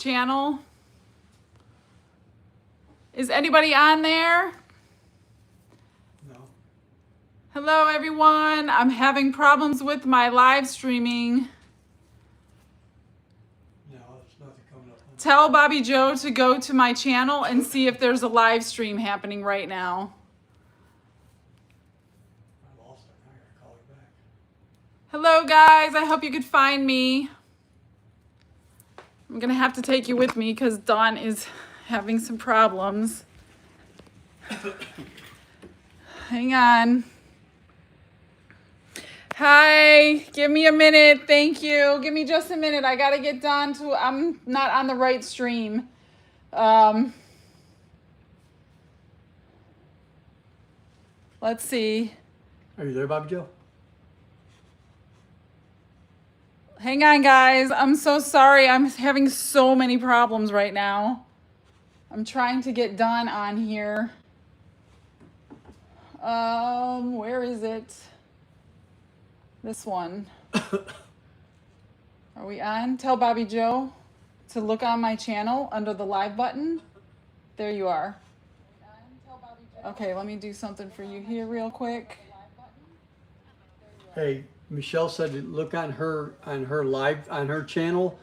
channel? Is anybody on there? No. Hello, everyone. I'm having problems with my live streaming. No, there's nothing coming up. Tell Bobby Joe to go to my channel and see if there's a live stream happening right now. I lost it. I gotta call you back. Hello, guys. I hope you could find me. I'm gonna have to take you with me because Dawn is having some problems. Hang on. Hi, give me a minute. Thank you. Give me just a minute. I gotta get Dawn to, I'm not on the right stream. Let's see. Are you there, Bobby Joe? Hang on, guys. I'm so sorry. I'm having so many problems right now. I'm trying to get Dawn on here. Where is it? This one. Are we on? Tell Bobby Joe to look on my channel under the live button. There you are. Okay, let me do something for you here real quick. Hey, Michelle said to look on her channel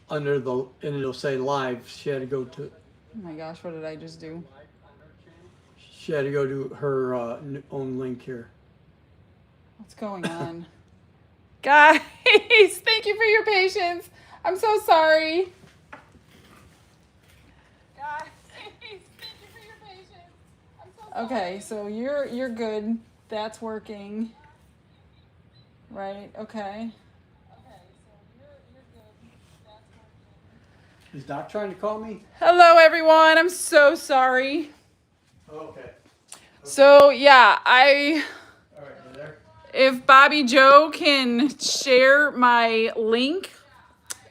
under the, and it'll say live. She had to go to. Oh my gosh, what did I just do? She had to go to her own link here. What's going on? Guys, thank you for your patience. I'm so sorry. Guys, thank you for your patience. I'm so sorry. Okay, so you're good. That's working. Right, okay. Okay, so you're good. That's working. Is Doc trying to call me? Hello, everyone. I'm so sorry. Okay. So, yeah, All right, you there? if Bobby Joe can share my link,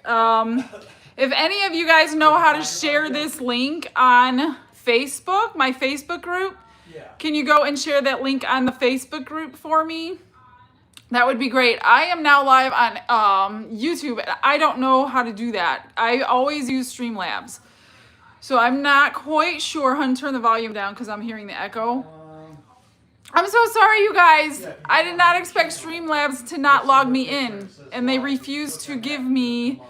if any of you guys know how to share this link on Facebook, my Facebook group, Yeah. can you go and share that link on the Facebook group for me? That would be great. I am now live on YouTube. I don't know how to do that. I always use Streamlabs. So I'm not quite sure. Hun, turn the volume down because I'm hearing the echo. I'm so sorry, you guys. I did not expect Streamlabs to not log me in. And they refused to give me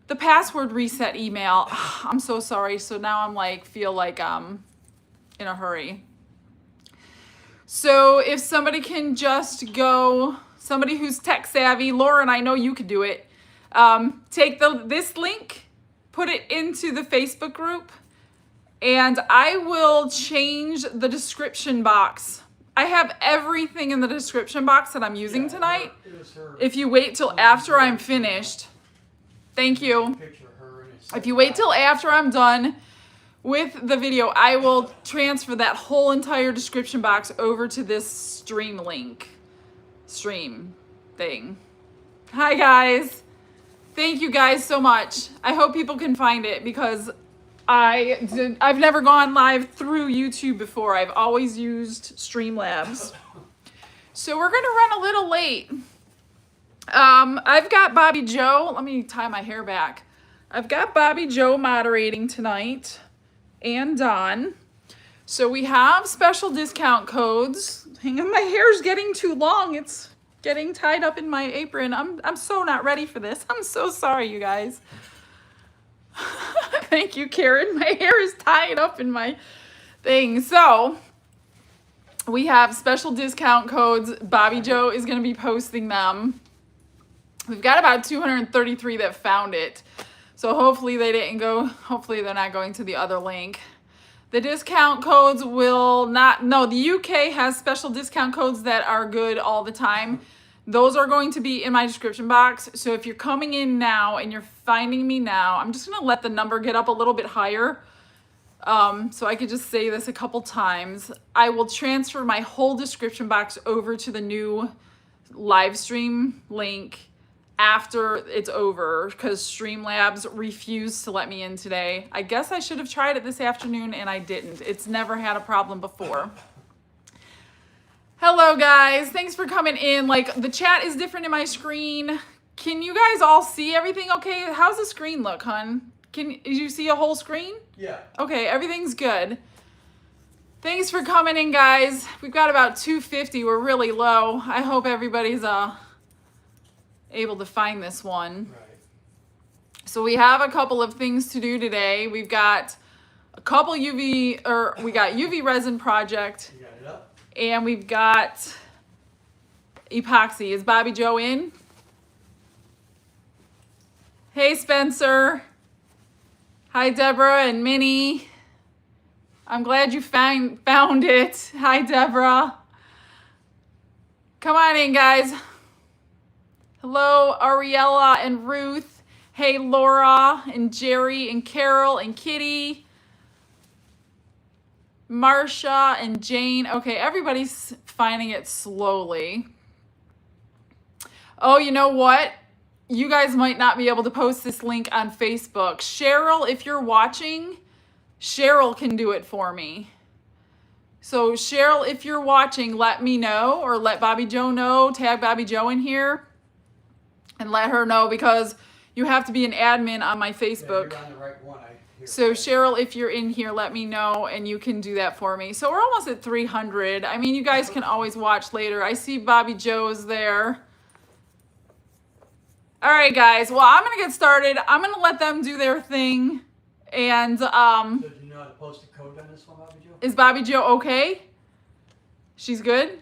the password reset email. I'm so sorry. So now I'm like, feel like I'm in a hurry. So if somebody can just go, somebody who's tech savvy, Lauren, I know you could do it. Take this link, put it into the Facebook group, and I will change the description box. I have everything in the description box that I'm using tonight. If you wait till after I'm finished, thank you. If you wait till after I'm done with the video, I will transfer that whole entire description box over to this stream thing. Hi guys. Thank you guys so much. I hope people can find it because I've never gone live through YouTube before. I've always used Streamlabs. So we're gonna run a little late. I've got Bobby Joe. Let me tie my hair back. I've got Bobby Joe moderating tonight and Dawn. So we have special discount codes. Hang on, my hair's getting too long. It's getting tied up in my apron. I'm so not ready for this. I'm so sorry, you guys. Thank you, Karen. My hair is tied up in my thing. So we have special discount codes. Bobby Joe is going to be posting them. We've got about 233 that found it. So hopefully they didn't go, hopefully they're not going to the other link. The discount codes will not, no, the UK has special discount codes that are good all the time. Those are going to be in my description box. So if you're coming in now and you're finding me now, I'm just going to let the number get up a little bit higher. So I could just say this a couple times. I will transfer my whole description box over to the new live stream link after it's over because Streamlabs refused to let me in today. I guess I should have tried it this afternoon and I didn't. It's never had a problem before. Hello guys, thanks for coming in. Like the chat is different in my screen. Can you guys all see everything okay? How's the screen look, hun? Did you see a whole screen? Yeah. Okay, everything's good. Thanks for coming in, guys. We've got about 250. We're really low. I hope everybody's able to find this one. Right. So we have a couple of things to do today. We've got a couple we got UV resin project. You got it up? And we've got epoxy. Is Bobby Joe in? Hey, Spencer. Hi, Deborah and Minnie. I'm glad you found it. Hi, Deborah. Come on in, guys. Hello, Ariella and Ruth. Hey, Laura and Jerry and Carol and Kitty. Marsha and Jane. Okay, everybody's finding it slowly. Oh, you know what? You guys might not be able to post this link on Facebook. Cheryl, if you're watching, Cheryl can do it for me. So Cheryl, if you're watching, let me know, or let Bobby Joe know. Tag Bobby Joe in here and let her know, because you have to be an admin on my Facebook. Yeah, you're on the right one. So Cheryl, if you're in here, let me know and you can do that for me. So we're almost at 300. I mean, you guys can always watch later. I see Bobby Joe's there. All right, guys. Well, I'm going to get started. I'm going to let them do their thing. And So do you know how to post a code on this one, Bobby Joe? is Bobby Joe okay? She's good?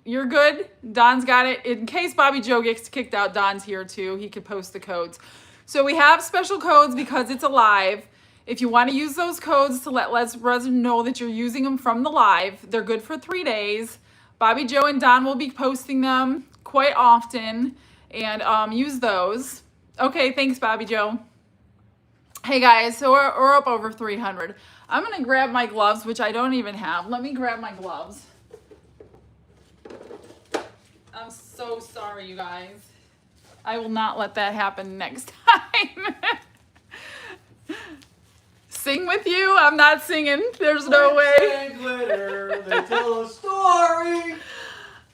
You're good? Don's got it. In case Bobby Joe gets kicked out, Don's here too. He could post the codes. So we have special codes because it's a live. If you want to use those codes to let Let's Resin know that you're using them from the live, they're good for 3 days. Bobby Joe and Don will be posting them quite often, and use those. Okay, thanks, Bobby Joe. Hey, guys, so we're up over 300. I'm going to grab my gloves, which I don't even have. Let me grab my gloves. I'm so sorry, you guys. I will not let that happen next time. Sing with you? I'm not singing. There's no way. Glitter, they tell a story.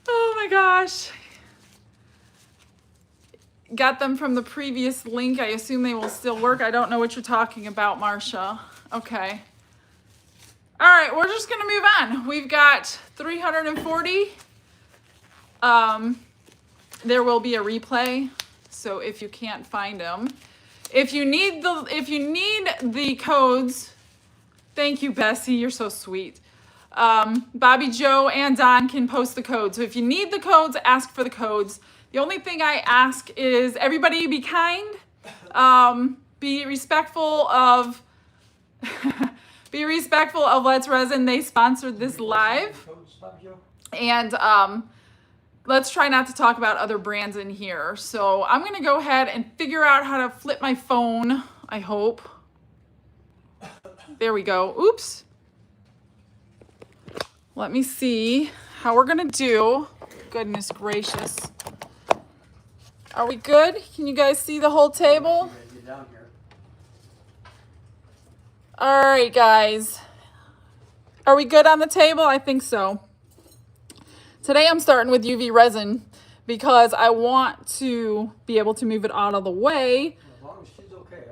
Oh my gosh. Got them from the previous link. I assume they will still work. I don't know what you're talking about, Marcia. Okay. All right, we're just going to move on. We've got 340. There will be a replay, so if you can't find them. If you need the codes, thank you, Bessie. You're so sweet. Bobby Joe and Don can post the codes. So if you need the codes, ask for the codes. The only thing I ask is everybody be kind, be respectful of Let's Resin. They sponsored this live, and let's try not to talk about other brands in here. So I'm gonna go ahead and figure out how to flip my phone, I hope. There we go. Oops. Let me see how we're gonna do. Goodness gracious. Are we good? Can you guys see the whole table? All right, guys. Are we good on the table? I think so. Today I'm starting with UV resin because I want to be able to move it out of the way As long as she's okay.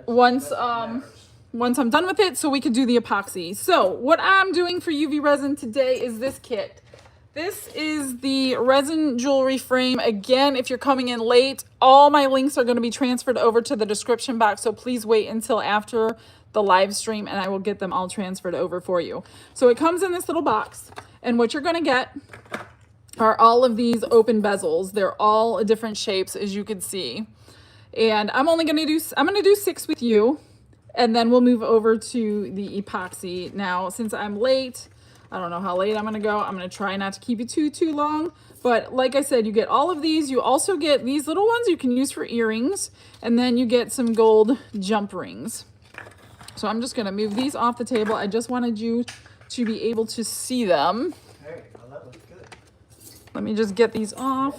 once I'm done with it, so we could do the epoxy. So what I'm doing for UV resin today is this kit. This is the resin jewelry frame. Again, if you're coming in late, all my links are going to be transferred over to the description box, so please wait until after the live stream and I will get them all transferred over for you. So it comes in this little box, and what you're going to get are all of these open bezels. They're all different shapes, as you can see. And I'm going to do 6 with you, and then we'll move over to the epoxy. Now, since I'm late, I don't know how late I'm going to go. I'm going to try not to keep it too long. But like I said, you get all of these. You also get these little ones you can use for earrings, and then you get some gold jump rings. So I'm just going to move these off the table. I just wanted you to be able to see them. Hey, well, that looks good. Let me just get these off.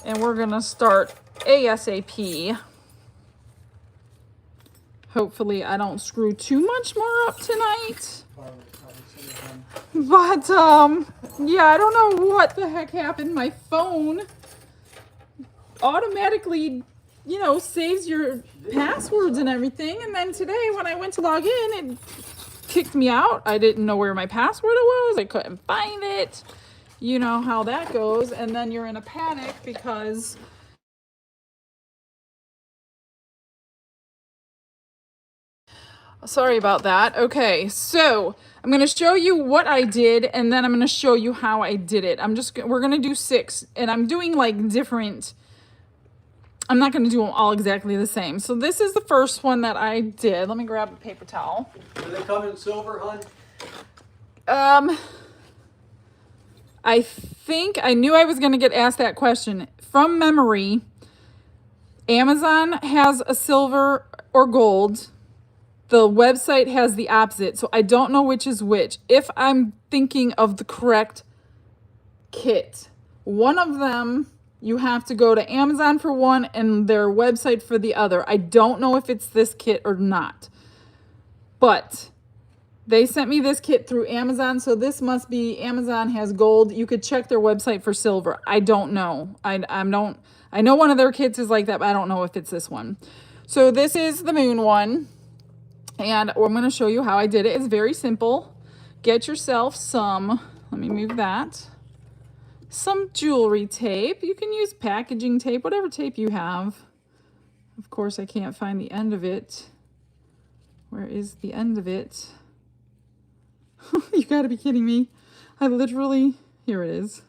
And we're going to start ASAP. Hopefully I don't screw too much more up tonight. But, yeah, I don't know what the heck happened. My phone automatically you know, saves your passwords and everything. And then today when I went to log in, it kicked me out. I didn't know where my password was. I couldn't find it. You know how that goes. And then you're in a panic because sorry about that. Okay, so I'm going to show you what I did, and then I'm going to show you how I did it. We're going to do 6, and I'm doing like different, I'm not going to do them all exactly the same. So this is the first one that I did. Let me grab a paper towel. Do they come in silver, hon? I think I knew I was going to get asked that question. From memory, Amazon has a silver or gold. The website has the opposite, so I don't know which is which. If I'm thinking of the correct kit, one of them, you have to go to Amazon for one and their website for the other. I don't know if it's this kit or not, but they sent me this kit through Amazon, so this must be Amazon has gold. You could check their website for silver. I don't know. I know one of their kits is like that, but I don't know if it's this one. So this is the moon one. And I'm going to show you how I did it. It's very simple. Get yourself some, let me move that, some jewelry tape. You can use packaging tape, whatever tape you have. Of course, I can't find the end of it. Where is the end of it? You got to be kidding me. I literally, here it is.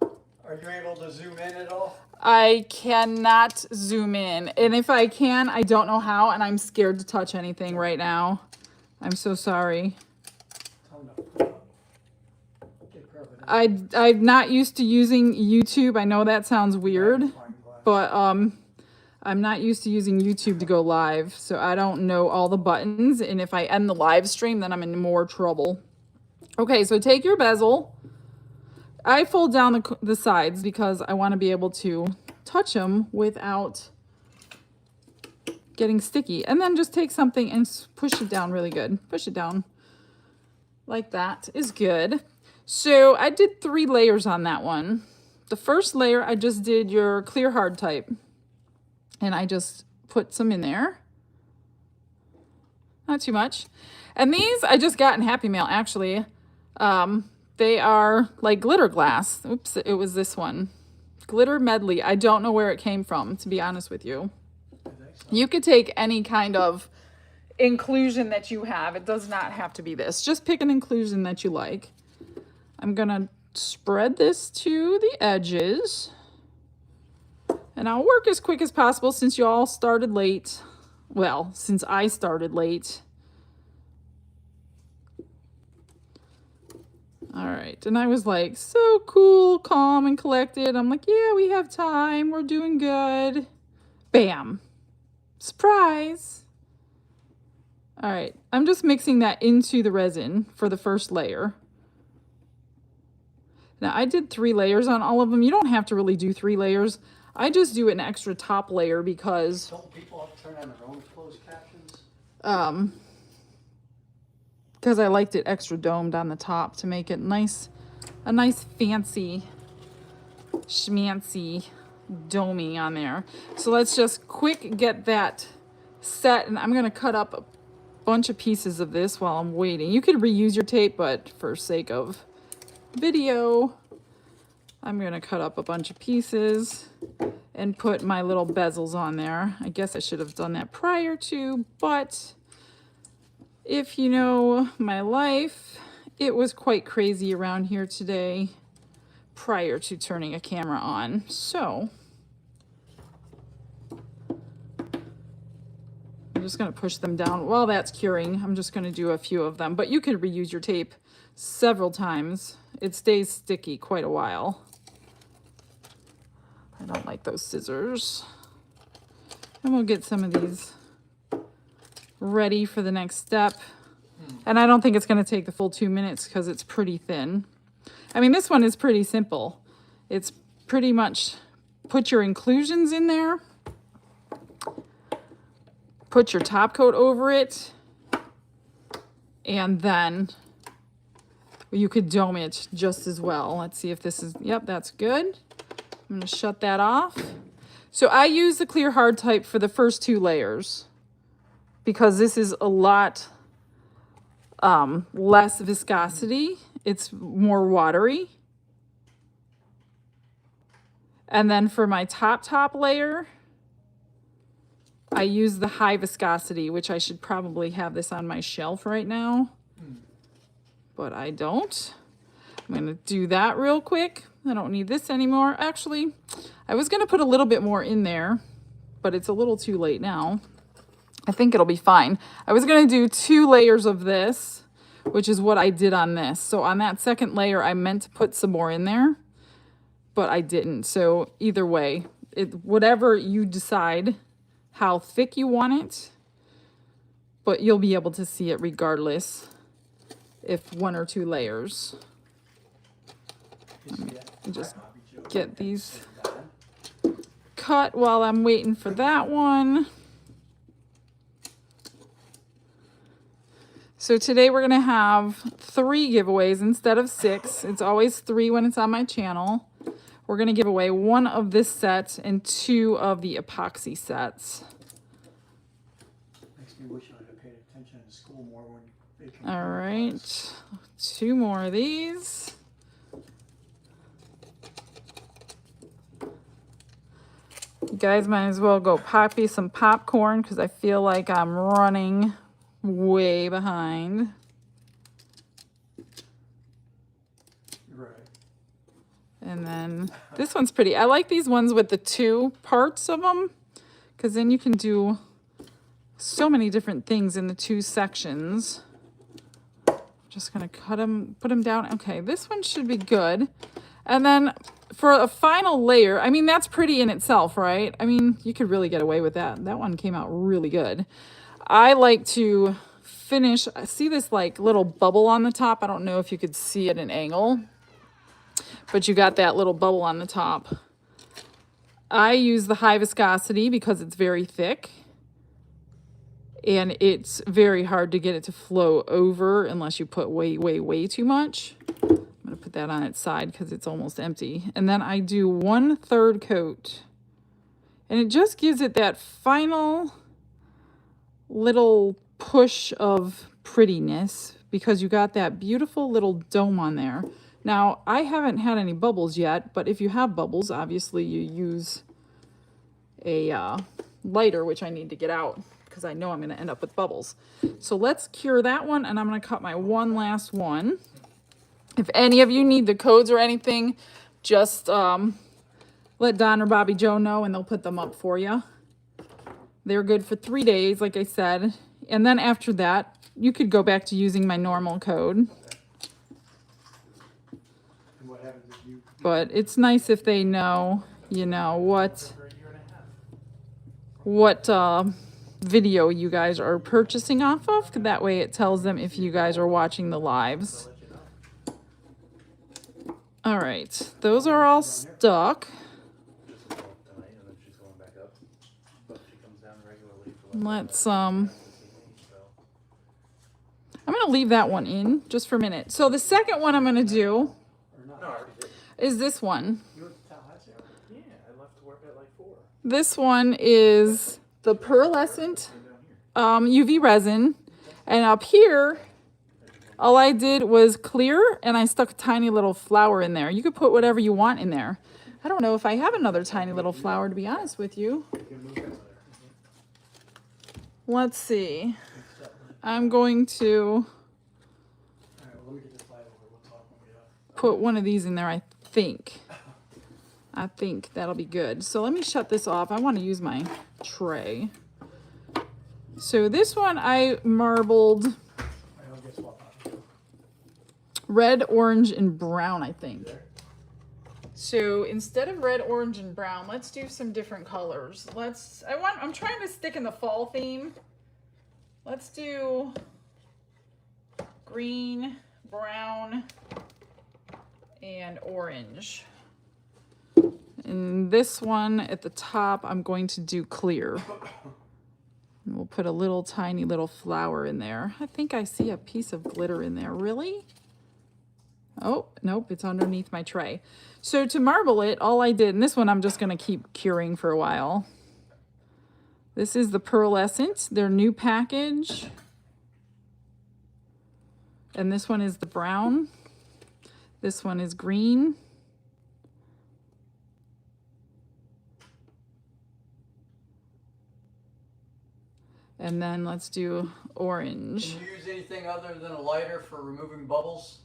Are you able to zoom in at all? I cannot zoom in. And if I can, I don't know how, and I'm scared to touch anything right now. I'm so sorry. I'm not used to using YouTube. I know that sounds weird, but I'm not used to using YouTube to go live, so I don't know all the buttons, and if I end the live stream, then I'm in more trouble. Okay, so take your bezel. I fold down the sides because I want to be able to touch them without getting sticky. And then just take something and push it down really good. Push it down like that is good. So I did 3 layers on that one. The first layer, I just did your clear hard type. And I just put some in there. Not too much. And these I just got in Happy Mail, actually. They are like glitter glass. Oops, it was this one. Glitter medley. I don't know where it came from, to be honest with you. You could take any kind of inclusion that you have. It does not have to be this. Just pick an inclusion that you like. I'm going to spread this to the edges. And I'll work as quick as possible since you all started late. Well, since I started late. All right, and I was like, so cool, calm, and collected. I'm like, yeah, we have time. We're doing good. Bam. Surprise. All right, I'm just mixing that into the resin for the first layer. Now, I did 3 layers on all of them. You don't have to really do 3 layers. I just do an extra top layer because... Don't people have to turn on their own closed captions? Because I liked it extra domed on the top to make it nice, a nice fancy schmancy domey on there. So let's just quick get that set, and I'm going to cut up a bunch of pieces of this while I'm waiting. You could reuse your tape, but for sake of video, I'm going to cut up a bunch of pieces and put my little bezels on there. I guess I should have done that prior to, but if you know my life, it was quite crazy around here today prior to turning a camera on. So I'm just going to push them down. While that's curing, I'm just going to do a few of them. But you could reuse your tape several times. It stays sticky quite a while. I don't like those scissors. And we'll get some of these ready for the next step. And I don't think it's going to take the full 2 minutes because it's pretty thin. I mean, this one is pretty simple. It's pretty much put your inclusions in there, put your top coat over it, and then you could dome it just as well. Let's see if this is, yep, that's good. I'm going to shut that off. So I use the clear hard type for the first 2 layers because this is a lot less viscosity. It's more watery. And then for my top layer, I use the high viscosity, which I should probably have this on my shelf right now, but I don't. I'm gonna do that real quick. I don't need this anymore. Actually, I was gonna put a little bit more in there, but it's a little too late now. I think it'll be fine. I was gonna do 2 layers of this, which is what I did on this. So on that second layer, I meant to put some more in there, but I didn't. So either way, whatever you decide how thick you want it, but you'll be able to see it regardless if 1 or 2 layers. Just get these cut while I'm waiting for that one. So today we're gonna have 3 giveaways instead of 6. It's always 3 when it's on my channel. We're gonna give away 1 of this set and 2 of the epoxy sets. Makes me wish I had paid attention in school more when they came. All right, 2 more of these. You guys might as well go pop you some popcorn because I feel like I'm running way behind. Right. And then this one's pretty. I like these ones with the 2 parts of them because then you can do so many different things in the 2 sections. Just gonna cut them, put them down. Okay, this one should be good. And then for a final layer, I mean, that's pretty in itself, right? I mean, you could really get away with that. That one came out really good. I like to finish, see this like little bubble on the top? I don't know if you could see at an angle, but you got that little bubble on the top. I use the high viscosity because it's very thick and it's very hard to get it to flow over unless you put way too much. I'm gonna put that on its side because it's almost empty. And then I do 1/3 coat. And it just gives it that final little push of prettiness because you got that beautiful little dome on there. Now, I haven't had any bubbles yet, but if you have bubbles, obviously you use a lighter, which I need to get out because I know I'm gonna end up with bubbles. So let's cure that one, and I'm gonna cut my one last one. If any of you need the codes or anything, just let Don or Bobby Joe know and they'll put them up for you. They're good for 3 days, like I said. And then after that, you could go back to using my normal code. And what happens if you... But it's nice if they know, you know, what video you guys are purchasing off of. That way it tells them if you guys are watching the lives. All right, those are all stuck. Let's I'm gonna leave that one in just for a minute. So the second one I'm gonna do is this one. This one is the pearlescent UV resin, and up here all I did was clear and I stuck a tiny little flower in there. You could put whatever you want in there. I don't know if I have another tiny little flower, to be honest with you. Let's see. I'm going to put one of these in there, I think. I think that'll be good. So let me shut this off. I want to use my tray. So this one I marbled red, orange, and brown, I think. So instead of red, orange, and brown, let's do some different colors. I'm trying to stick in the fall theme. Let's do green, brown, and orange. And this one at the top, I'm going to do clear. And we'll put a little tiny little flower in there. I think I see a piece of glitter in there. Really? Oh, nope, it's underneath my tray. So to marble it, all I did, and this one I'm just going to keep curing for a while. This is the pearlescent, their new package. And this one is the brown. This one is green. And then let's do orange. Can you use anything other than a lighter for removing bubbles?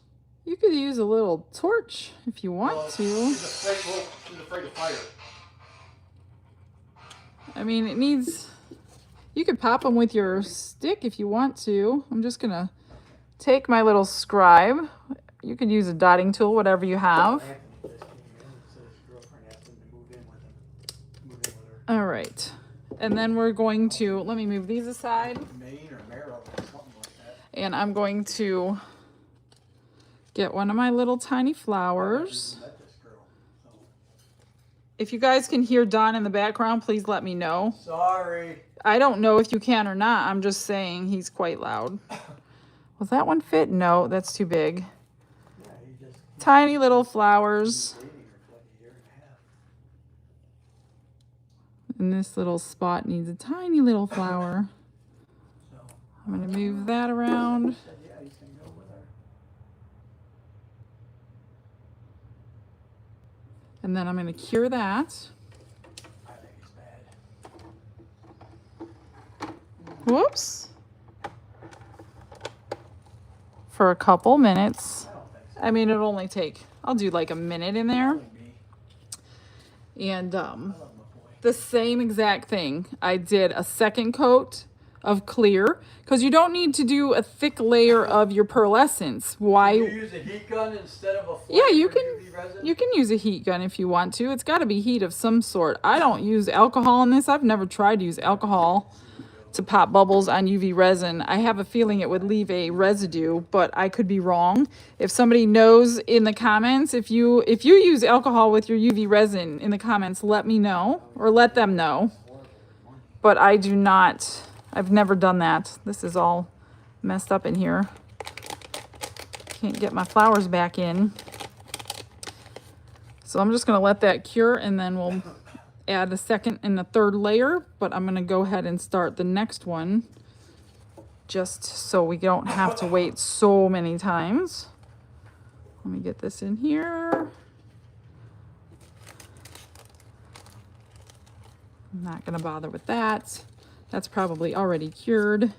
You could use a little torch if you want to. She's afraid of fire. I mean, it needs, you could pop them with your stick if you want to. I'm just gonna take my little scribe. You could use a dotting tool, whatever you have. All right. And then we're going to, let me move these aside. And I'm going to get one of my little tiny flowers. If you guys can hear Don in the background, please let me know. Sorry. I don't know if you can or not. I'm just saying he's quite loud. Will that one fit? No, that's too big. Tiny little flowers. And this little spot needs a tiny little flower. I'm going to move that around. And then I'm going to cure that. Whoops. For a couple minutes. I mean, it'll only take, I'll do like a minute in there. And the same exact thing. I did a second coat of clear because you don't need to do a thick layer of your pearlescence. Why? Can you use a heat gun instead of a flame? Yeah, you for can. UV resin? You can use a heat gun if you want to. It's got to be heat of some sort. I don't use alcohol in this. I've never tried to use alcohol to pop bubbles on UV resin. I have a feeling it would leave a residue, but I could be wrong. If somebody knows in the comments, if you use alcohol with your UV resin in the comments, let me know or let them know. But I do not. I've never done that. This is all messed up in here. Can't get my flowers back in. So I'm just going to let that cure and then we'll add a second and a third layer, but I'm going to go ahead and start the next one just so we don't have to wait so many times. Let me get this in here. I'm not going to bother with that. That's probably already cured.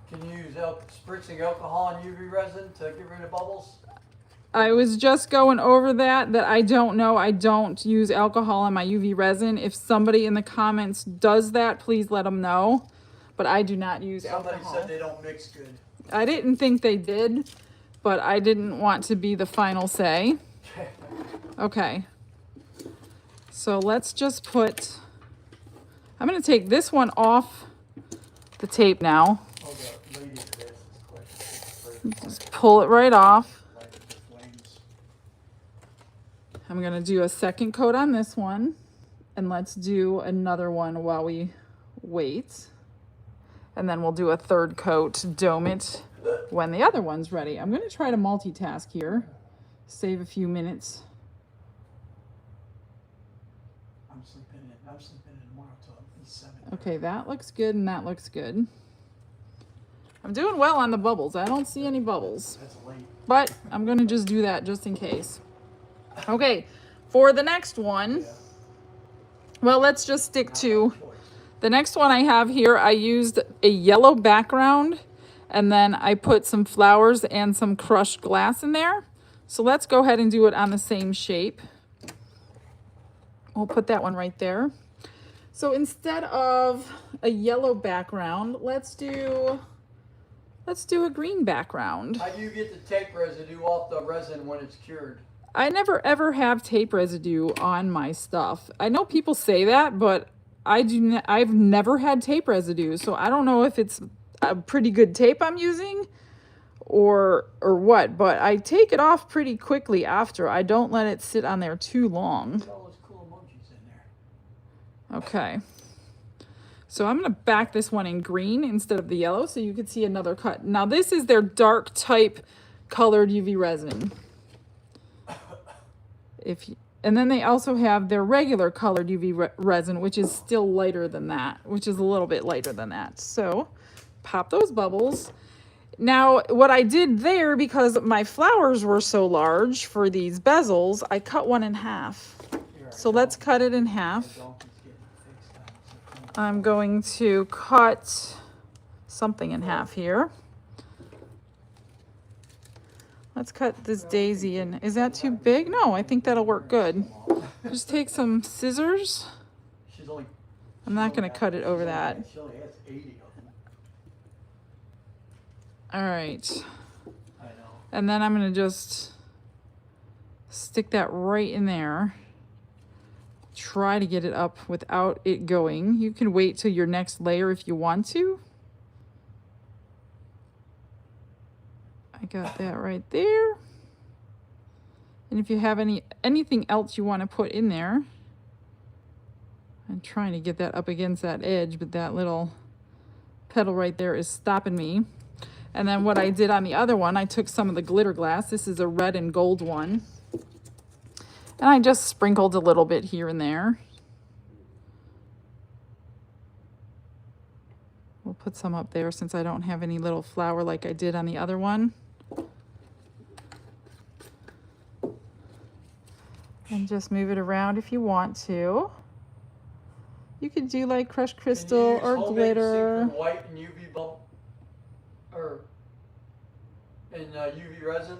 Can you use spritzing alcohol on UV resin to get rid of bubbles? I was just going over that I don't know. I don't use alcohol on my UV resin. If somebody in the comments does that, please let them know. But I do not use alcohol. Somebody said they don't mix good. I didn't think they did, but I didn't want to be the final say. Okay. So let's just put, I'm going to take this one off the tape now. Just pull it right off. I'm going to do a second coat on this one, and let's do another one while we wait. And then we'll do a third coat, dome it when the other one's ready. I'm going to try to multitask here, save a few minutes. I'm sleeping in tomorrow till at least 7. Okay, that looks good and that looks good. I'm doing well on the bubbles. I don't see any bubbles. That's late. But I'm going to just do that just in case. Okay, for the next one, well, let's just stick to the next one I have here. I used a yellow background and then I put some flowers and some crushed glass in there. So let's go ahead and do it on the same shape. We'll put that one right there. So instead of a yellow background, let's do a green background. How do you get the tape residue off the resin when it's cured? I never ever have tape residue on my stuff. I know people say that, but I've never had tape residue, so I don't know if it's a pretty good tape I'm using or what, but I take it off pretty quickly after. I don't let it sit on there too long. All those cool emojis in there. Okay. So I'm going to back this one in green instead of the yellow so you can see another cut. Now this is their dark type colored UV resin. And then they also have their regular colored UV resin, which is still lighter than that, which is a little bit lighter than that. So pop those bubbles. Now, what I did there, because my flowers were so large for these bezels, I cut one in half. So let's cut it in half. I'm going to cut something in half here. Let's cut this daisy in. Is that too big? No, I think that'll work good. Just take some scissors. I'm not going to cut it over that. All right. And then I'm going to just stick that right in there. Try to get it up without it going. You can wait till your next layer if you want to. I got that right there. And if you have anything else you want to put in there, I'm trying to get that up against that edge, but that little petal right there is stopping me. And then what I did on the other one, I took some of the glitter glass. This is a red and gold one. And I just sprinkled a little bit here and there. We'll put some up there since I don't have any little flower like I did on the other one. And just move it around if you want to. You could do like crushed crystal or glitter. White and UV bubble, or in UV resin.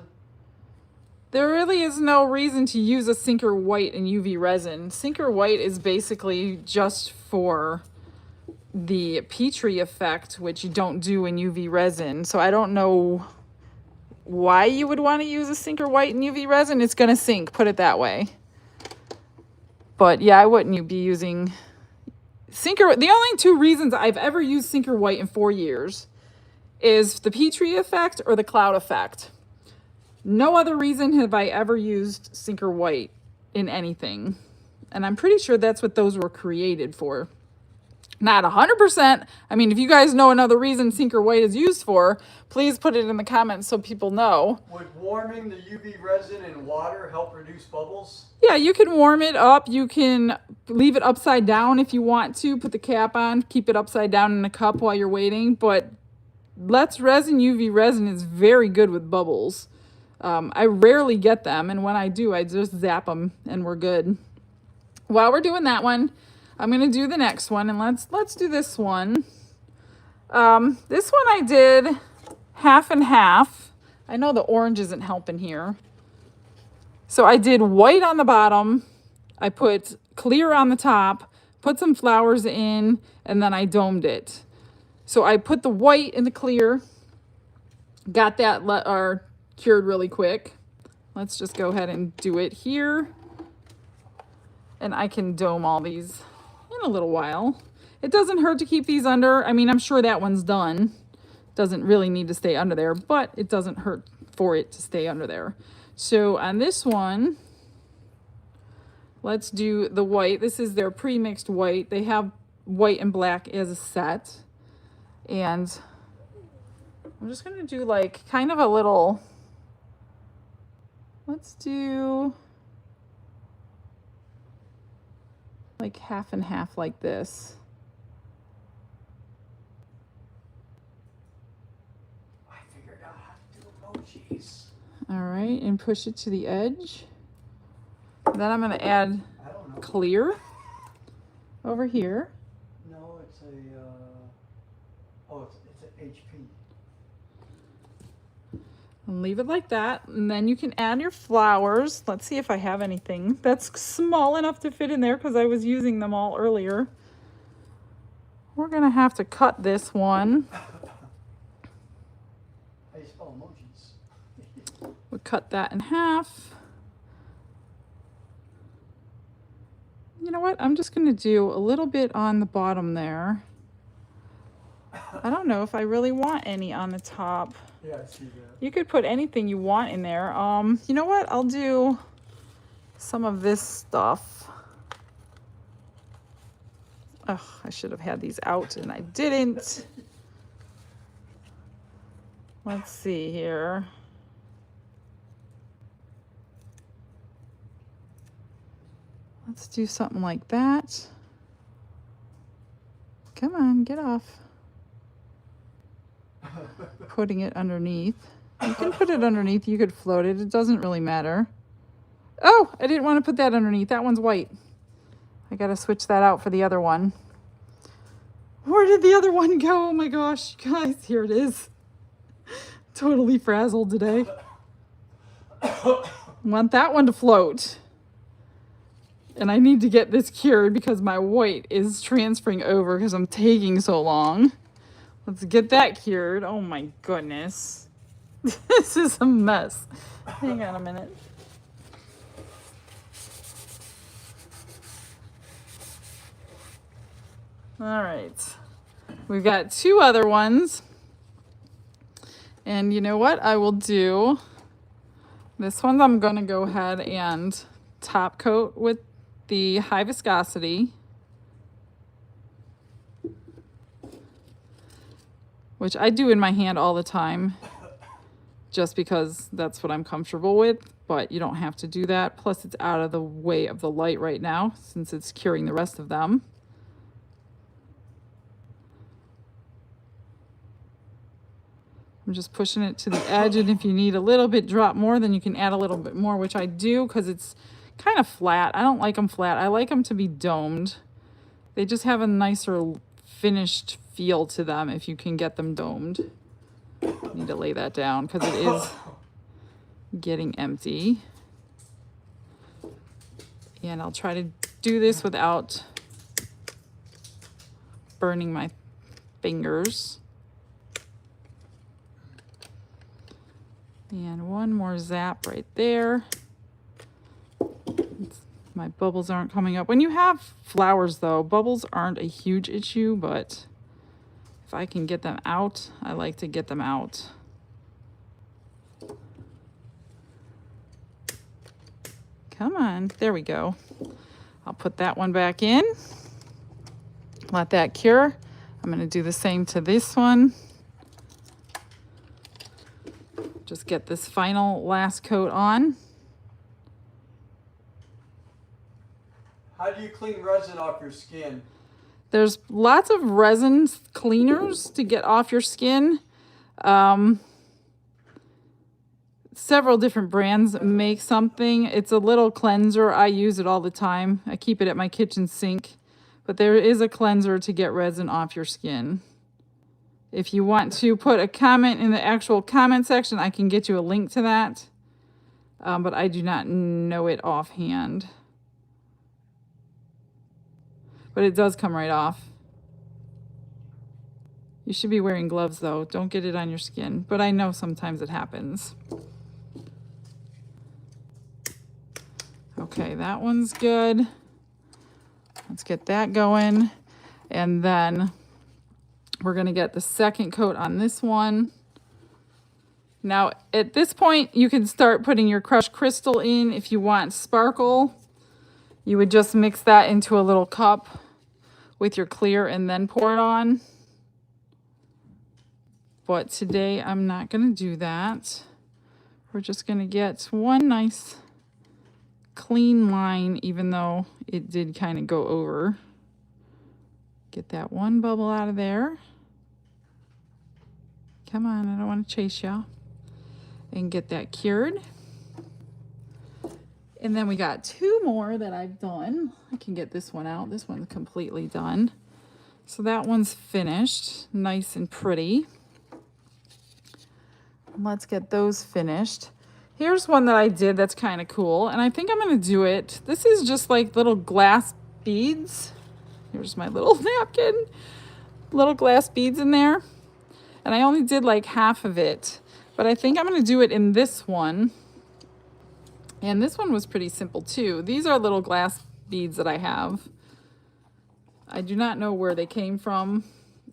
There really is no reason to use a Sinker White in UV resin. Sinker White is basically just for the Petri effect, which you don't do in UV resin. So I don't know why you would want to use a Sinker White in UV resin. It's going to sink, put it that way. But yeah, I wouldn't be using Sinker. The only two reasons I've ever used Sinker White in 4 years is the Petri effect or the cloud effect. No other reason have I ever used Sinker White in anything. And I'm pretty sure that's what those were created for. Not 100%. I mean, if you guys know another reason Sinker White is used for, please put it in the comments so people know. Would warming the UV resin in water help reduce bubbles? Yeah, you can warm it up. You can leave it upside down if you want to. Put the cap on, keep it upside down in a cup while you're waiting. But Let's Resin UV resin is very good with bubbles. I rarely get them, and when I do, I just zap them and we're good. While we're doing that one, I'm going to do the next one, and let's do this one. This one I did half and half. I know the orange isn't helping here. So I did white on the bottom. I put clear on the top, put some flowers in, and then I domed it. So I put the white in the clear, got that cured really quick. Let's just go ahead and do it here. And I can dome all these in a little while. It doesn't hurt to keep these under. I mean, I'm sure that one's done. Doesn't really need to stay under there, but it doesn't hurt for it to stay under there. So on this one, let's do the white. This is their pre-mixed white. They have white and black as a set. And I'm just going to do like kind of a little, let's do like half and half like this. I figured out how to do emojis. All right, and push it to the edge. Then I'm going to add clear over here. No, it's a, it's an HP. And leave it like that, and then you can add your flowers. Let's see if I have anything that's small enough to fit in there because I was using them all earlier. We're gonna have to cut this one. How do you spell emojis? We'll cut that in half. You know what? I'm just gonna do a little bit on the bottom there. I don't know if I really want any on the top. Yeah, I see that. You could put anything you want in there. You know what? I'll do some of this stuff Ugh, I should have had these out and I didn't. Let's see here. Let's do something like that. Come on, get off. Putting it underneath. You can put it underneath, you could float it, it doesn't really matter. Oh, I didn't want to put that underneath, that one's white. I gotta switch that out for the other one. Where did the other one go? Oh my gosh, guys, here it is. Totally frazzled today. Want that one to float. And I need to get this cured because my white is transferring over because I'm taking so long. Let's get that cured. Oh my goodness. This is a mess. Hang on a minute. All right. We've got two other ones. And you know what I will do? This one I'm going to go ahead and top coat with the high viscosity, which I do in my hand all the time just because that's what I'm comfortable with, but you don't have to do that. Plus it's out of the way of the light right now since it's curing the rest of them. I'm just pushing it to the edge, and if you need a little bit drop more, then you can add a little bit more, which I do because it's kind of flat. I don't like them flat. I like them to be domed. They just have a nicer finished feel to them if you can get them domed. Need to lay that down because it is getting empty. And I'll try to do this without burning my fingers. And one more zap right there. My bubbles aren't coming up. When you have flowers though, bubbles aren't a huge issue, but if I can get them out, I like to get them out. Come on, there we go. I'll put that one back in. Let that cure. I'm gonna do the same to this one. Just get this final last coat on. How do you clean resin off your skin? There's lots of resin cleaners to get off your skin. Several different brands make something. It's a little cleanser. I use it all the time. I keep it at my kitchen sink. But there is a cleanser to get resin off your skin. If you want to put a comment in the actual comment section, I can get you a link to that. But I do not know it offhand. But it does come right off. You should be wearing gloves though. Don't get it on your skin. But I know sometimes it happens. Okay, that one's good. Let's get that going. And then we're gonna get the second coat on this one. Now, at this point, you can start putting your crushed crystal in. If you want sparkle, you would just mix that into a little cup with your clear and then pour it on. But today, I'm not gonna do that. We're just gonna get one nice clean line, even though it did kind of go over. Get that one bubble out of there. Come on, I don't want to chase y'all. And get that cured. And then we got two more that I've done. I can get this one out. This one's completely done. So that one's finished, nice and pretty. Let's get those finished. Here's one that I did that's kind of cool, and I think I'm going to do it. This is just like little glass beads. Here's my little napkin. Little glass beads in there. And I only did like half of it, but I think I'm going to do it in this one. And this one was pretty simple too. These are little glass beads that I have. I do not know where they came from.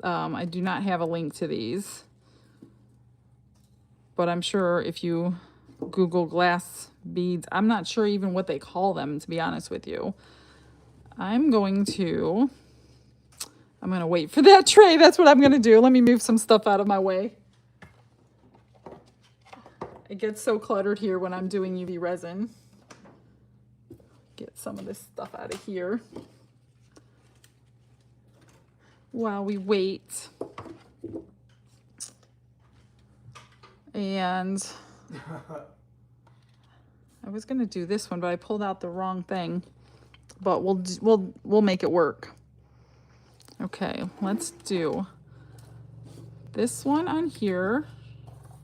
I do not have a link to these. But I'm sure if you Google glass beads, I'm not sure even what they call them, to be honest with you. I'm going to I'm going to wait for that tray. That's what I'm going to do. Let me move some stuff out of my way. It gets so cluttered here when I'm doing UV resin. Get some of this stuff out of here while we wait. And I was going to do this one, but I pulled out the wrong thing. But we'll make it work. Okay, let's do this one on here.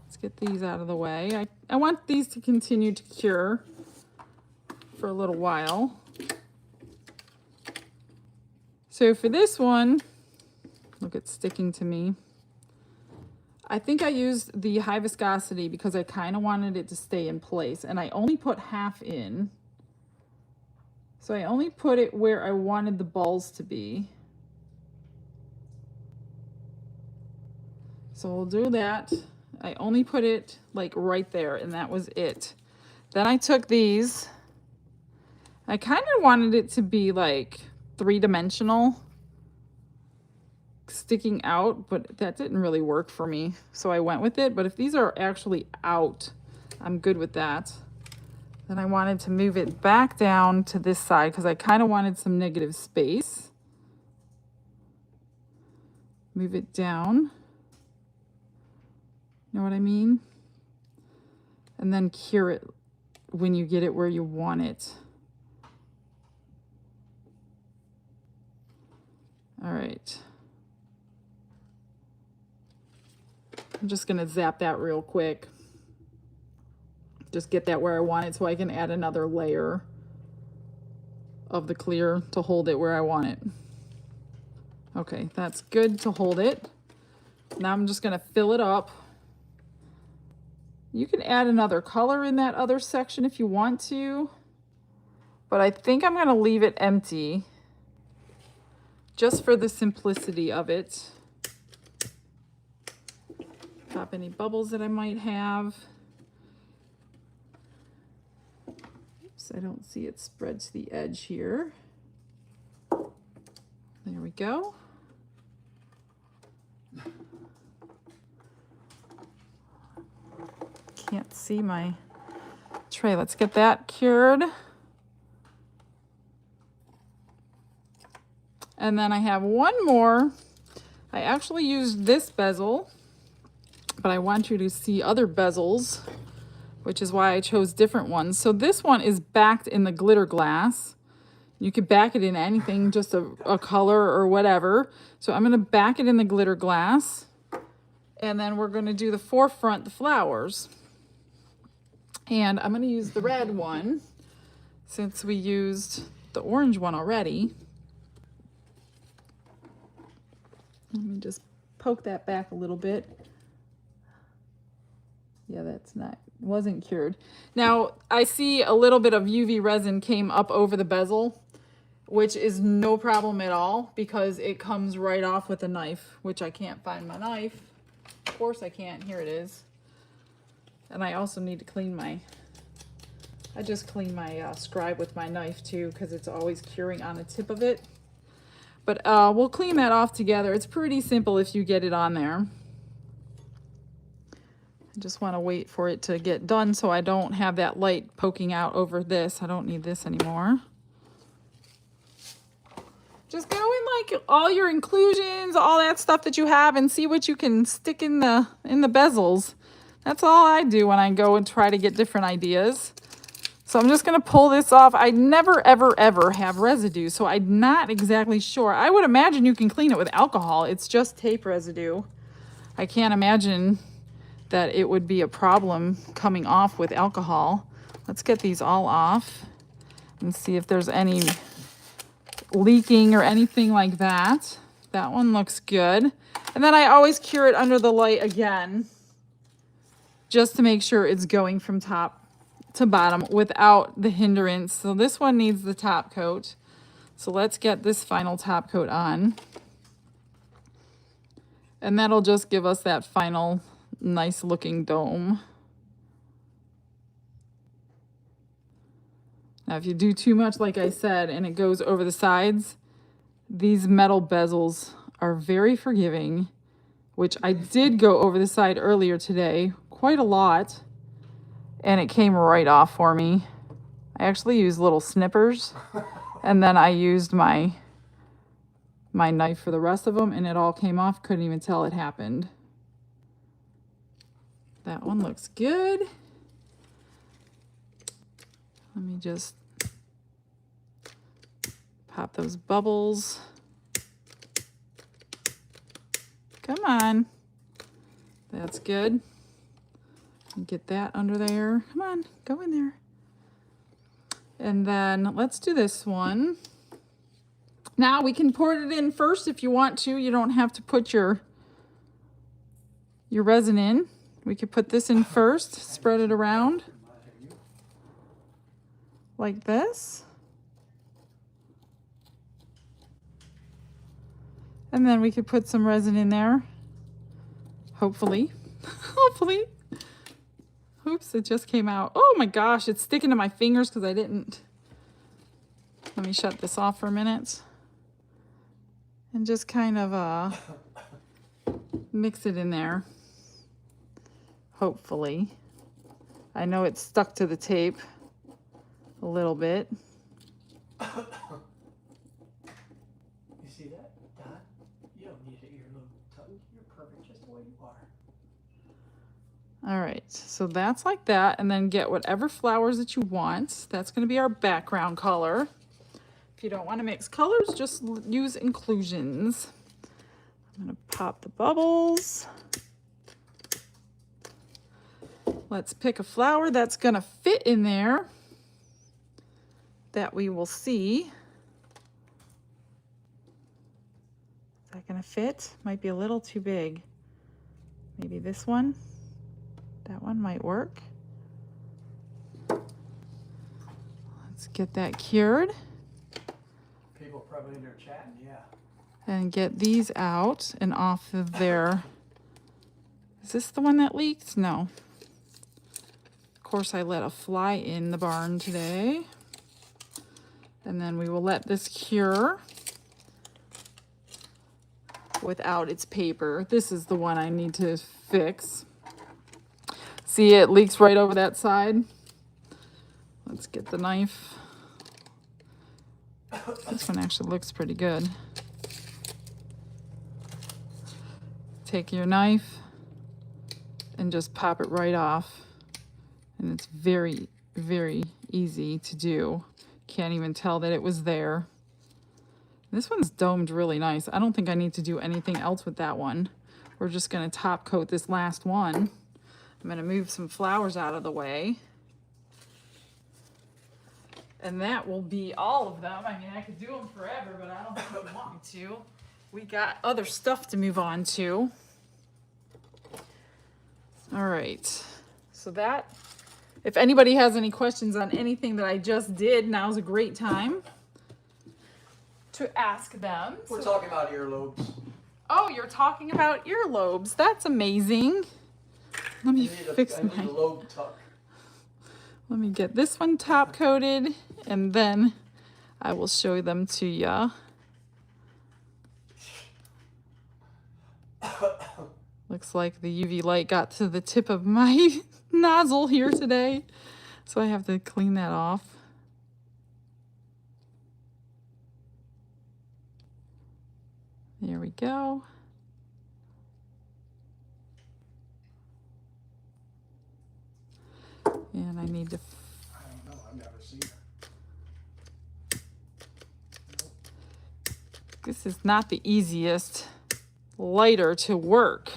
Let's get these out of the way. I want these to continue to cure for a little while. So for this one, look, it's sticking to me. I think I used the high viscosity because I kind of wanted it to stay in place, and I only put half in. So I only put it where I wanted the balls to be. So we'll do that. I only put it like right there, and that was it. Then I took these. I kind of wanted it to be like three-dimensional, sticking out, but that didn't really work for me. So I went with it, but if these are actually out, I'm good with that. Then I wanted to move it back down to this side because I kind of wanted some negative space. Move it down. You know what I mean? And then cure it when you get it where you want it. All right. I'm just gonna zap that real quick. Just get that where I want it so I can add another layer of the clear to hold it where I want it. Okay, that's good to hold it. Now I'm just gonna fill it up. You can add another color in that other section if you want to, but I think I'm gonna leave it empty just for the simplicity of it. Pop any bubbles that I might have. Oops, I don't see it spread to the edge here. There we go. Can't see my tray. Let's get that cured. And then I have one more. I actually used this bezel, but I want you to see other bezels, which is why I chose different ones. So this one is backed in the glitter glass. You could back it in anything, just a color or whatever. So I'm gonna back it in the glitter glass, and then we're gonna do the forefront, the flowers. And I'm gonna use the red one since we used the orange one already. Let me just poke that back a little bit. Yeah, wasn't cured. Now, I see a little bit of UV resin came up over the bezel, which is no problem at all because it comes right off with a knife, which I can't find my knife. Of course I can't, here it is. And I also need to clean I just clean my scribe with my knife too because it's always curing on the tip of it. But we'll clean that off together. It's pretty simple if you get it on there. I just want to wait for it to get done so I don't have that light poking out over this. I don't need this anymore. Just go in like all your inclusions, all that stuff that you have, and see what you can stick in the bezels. That's all I do when I go and try to get different ideas. So I'm just going to pull this off. I never, ever, ever have residue, so I'm not exactly sure. I would imagine you can clean it with alcohol. It's just tape residue. I can't imagine that it would be a problem coming off with alcohol. Let's get these all off and see if there's any leaking or anything like that. That one looks good. And then I always cure it under the light again, just to make sure it's going from top to bottom without the hindrance. So this one needs the top coat. So let's get this final top coat on. And that'll just give us that final nice looking dome. Now if you do too much, like I said, and it goes over the sides, these metal bezels are very forgiving, which I did go over the side earlier today, quite a lot, and it came right off for me. I actually used little snippers, and then I used my knife for the rest of them, and it all came off. Couldn't even tell it happened. That one looks good. Let me just pop those bubbles. Come on. That's good. Get that under there. Come on, go in there. And then let's do this one. Now we can pour it in first if you want to. You don't have to put your resin in. We could put this in first, spread it around like this. And then we could put some resin in there, hopefully. Hopefully. Oops, it just came out. Oh my gosh, it's sticking to my fingers because I didn't. Let me shut this off for a minute. And just kind of mix it in there, hopefully. I know it's stuck to the tape a little bit. You see that, Dot? You don't need your little tongue. You're perfect just the way you are. All right, so that's like that, and then get whatever flowers that you want. That's going to be our background color. If you don't want to mix colors, just use inclusions. I'm going to pop the bubbles. Let's pick a flower that's going to fit in there that we will see. Is that going to fit? Might be a little too big. Maybe this one. That one might work. Let's get that cured. People probably in there chatting, yeah. And get these out and off of there. Is this the one that leaked? No. Of course, I let a fly in the barn today. And then we will let this cure without its paper. This is the one I need to fix. See, it leaks right over that side. Let's get the knife. This one actually looks pretty good. Take your knife and just pop it right off. And it's very, very easy to do. Can't even tell that it was there. This one's domed really nice. I don't think I need to do anything else with that one. We're just going to top coat this last one. I'm going to move some flowers out of the way. And that will be all of them. I mean, I could do them forever, but I don't think we want me to. We got other stuff to move on to. All right. So that, if anybody has any questions on anything that I just did, now's a great time to ask them. We're talking about earlobes. Oh, you're talking about earlobes. That's amazing. Let me fix my lobe tuck. Let me get this one top coated, and then I will show them to ya. Looks like the UV light got to the tip of my nozzle here today, so I have to clean that off. There we go. And I need to. I don't know. I've never seen her. Nope. This is not the easiest lighter to work.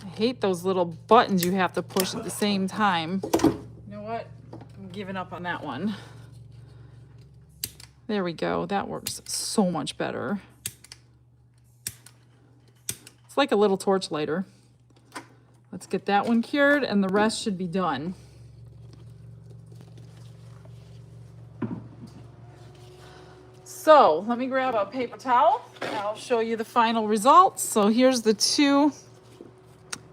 I hate those little buttons you have to push at the same time. You know what? I'm giving up on that one. There we go. That works so much better. It's like a little torch lighter. Let's get that one cured, and the rest should be done. So let me grab a paper towel, and I'll show you the final results. So here's the two,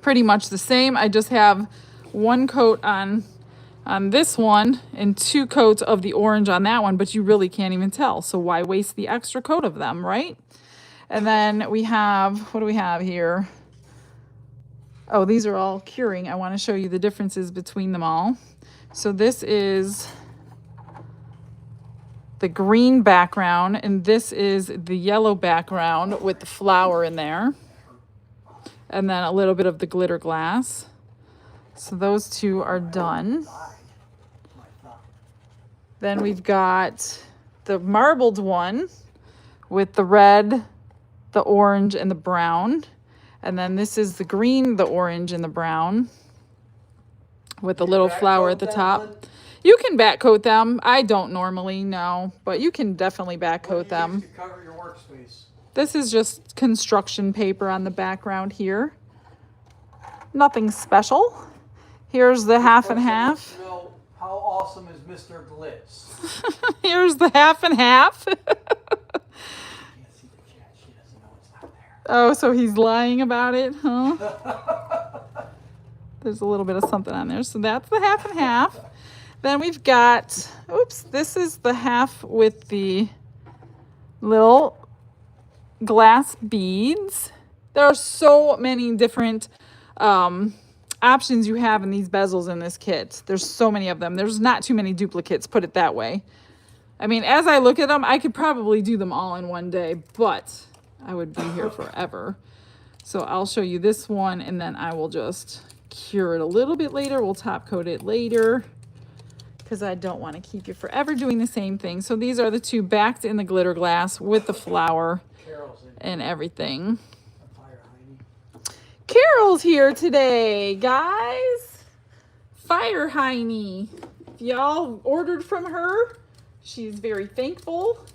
pretty much the same. I just have one coat on this one and two coats of the orange on that one, but you really can't even tell. So why waste the extra coat of them, right? And then we have, what do we have here? Oh, these are all curing. I want to show you the differences between them all. So this is the green background, and this is the yellow background with the flower in there. And then a little bit of the glitter glass. So those two are done. Then we've got the marbled one with the red, the orange, and the brown. And then this is the green, the orange, and the brown with a little flower at the top. You can back coat them. I don't normally, no, but you can definitely back coat them. To cover your workspace? This is just construction paper on the background here. Nothing special. Here's the half and half. You know, how awesome is Mr. Glitz? Here's the half and half. Oh, so he's lying about it, huh? There's a little bit of something on there. So that's the half and half. Then we've got, oops, this is the half with the little glass beads. There are so many different options you have in these bezels in this kit. There's so many of them. There's not too many duplicates, put it that way. I mean, as I look at them, I could probably do them all in one day, but I would be here forever. So I'll show you this one, and then I will just cure it a little bit later. We'll top coat it later because I don't want to keep you forever doing the same thing. So these are the two backed in the glitter glass with the flower and everything. Carol's here today, guys. Fire Heiny. If y'all ordered from her, she's very thankful.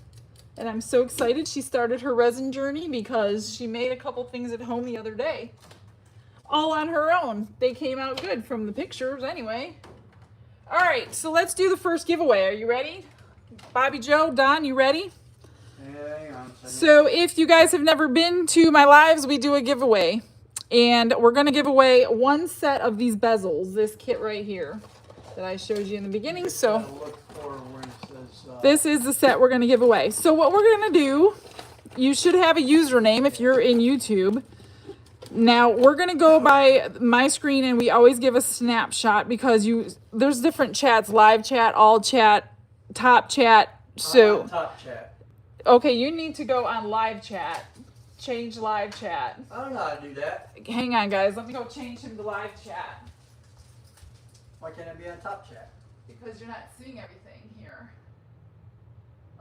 And I'm so excited she started her resin journey because she made a couple things at home the other day. All on her own. They came out good from the pictures anyway. All right, so let's do the first giveaway. Are you ready? Bobby Joe, Don, you ready? Hang on a second. So if you guys have never been to my lives, we do a giveaway. And we're going to give away one set of these bezels, this kit right here that I showed you in the beginning. So this is the set we're going to give away. So what we're going to do, you should have a username if you're in YouTube. Now we're going to go by my screen, and we always give a snapshot because there's different chats, live chat, all chat, top chat. So top chat. Okay, you need to go on live chat. Change live chat. I don't know how to do that. Hang on, guys. Let me go change him to live chat. Why can't I be on top chat? Because you're not seeing everything here.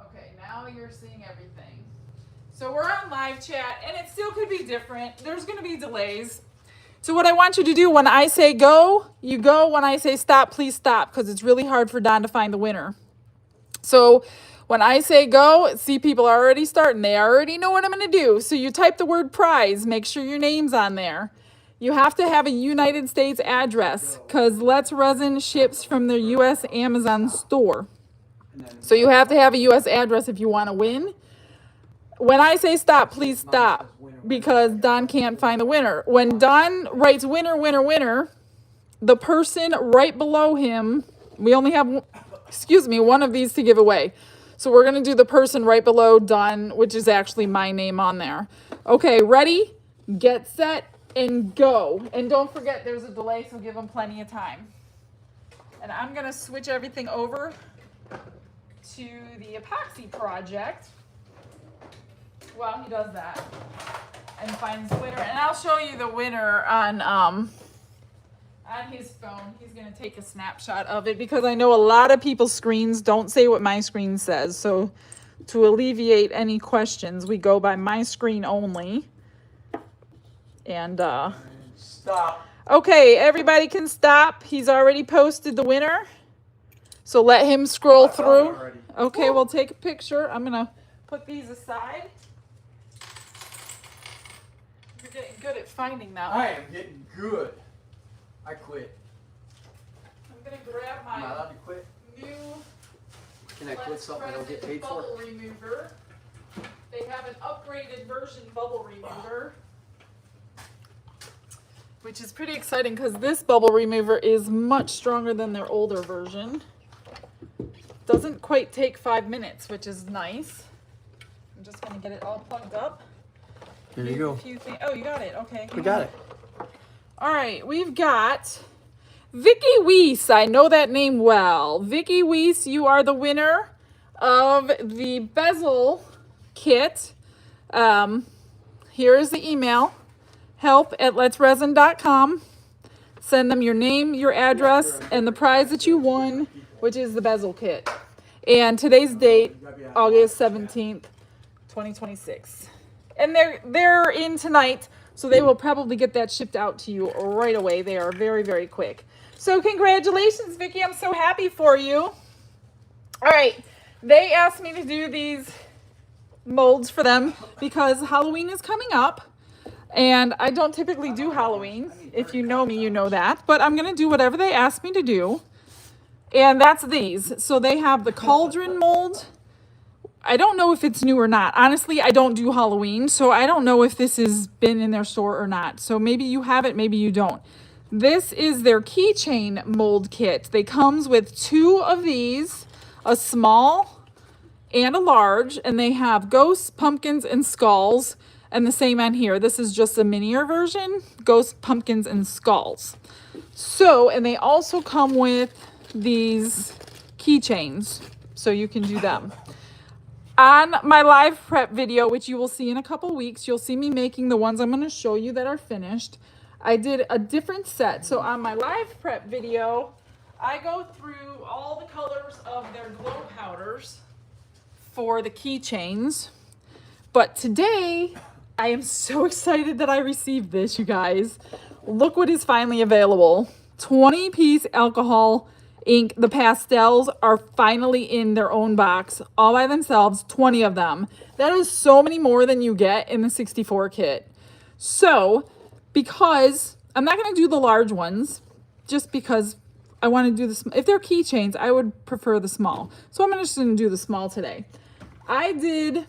Okay, now you're seeing everything. So we're on live chat, and it still could be different. There's going to be delays. So what I want you to do, when I say go, you go. When I say stop, please stop, because it's really hard for Don to find the winner. So when I say go, see, people are already starting. They already know what I'm going to do. So you type the word prize. Make sure your name's on there. You have to have a United States address because Let's Resin ships from the U.S. Amazon store. So you have to have a U.S. address if you want to win. When I say stop, please stop because Don can't find the winner. When Don writes winner, winner, winner, the person right below him, we only have, one of these to give away. So we're going to do the person right below Don, which is actually my name on there. Okay, ready, get set, and go. And don't forget there's a delay, so give them plenty of time. And I'm going to switch everything over to the epoxy project while he does that and finds the winner. And I'll show you the winner on his phone. He's going to take a snapshot of it because I know a lot of people's screens don't say what my screen says. So to alleviate any questions, we go by my screen only. And stop. Okay, everybody can stop. He's already posted the winner. So let him scroll through. Okay, we'll take a picture. I'm going to put these aside. You're getting good at finding them. I am getting good. I quit. I'm going to grab my Am I allowed to quit? new Can I quit something I don't get paid for? bubble remover. They have an upgraded version bubble remover, which is pretty exciting because this bubble remover is much stronger than their older version. Doesn't quite take 5 minutes, which is nice. I'm just going to get it all plugged up. Here you go. A few things. Oh, you got it. Okay. We got it. All right, we've got Vicky Weiss. I know that name well. Vicky Weiss, you are the winner of the bezel kit. Here is the email, help@letsresin.com. Send them your name, your address, and the prize that you won, which is the bezel kit. And today's date, August 17th, 2026. And they're in tonight, so they will probably get that shipped out to you right away. They are very, very quick. So congratulations, Vicky. I'm so happy for you. All right. They asked me to do these molds for them because Halloween is coming up. And I don't typically do Halloween. If you know me, you know that. But I'm going to do whatever they ask me to do. And that's these. So they have the cauldron mold. I don't know if it's new or not. Honestly, I don't do Halloween, so I don't know if this has been in their store or not. So maybe you have it, maybe you don't. This is their keychain mold kit. They comes with 2 of these, a small and a large, and they have ghosts, pumpkins, and skulls. And the same on here. This is just a miniature version, ghosts, pumpkins, and skulls. So, and they also come with these keychains, so you can do them. On my live prep video, which you will see in a couple weeks, you'll see me making the ones I'm going to show you that are finished. I did a different set. So on my live prep video, I go through all the colors of their glow powders for the keychains. But today, I am so excited that I received this, you guys. Look what is finally available. 20-piece alcohol ink. The pastels are finally in their own box, all by themselves, 20 of them. That is so many more than you get in the 64 kit. So, because I'm not going to do the large ones, just because I want to do this. If they're keychains, I would prefer the small. So I'm just going to do the small today. I did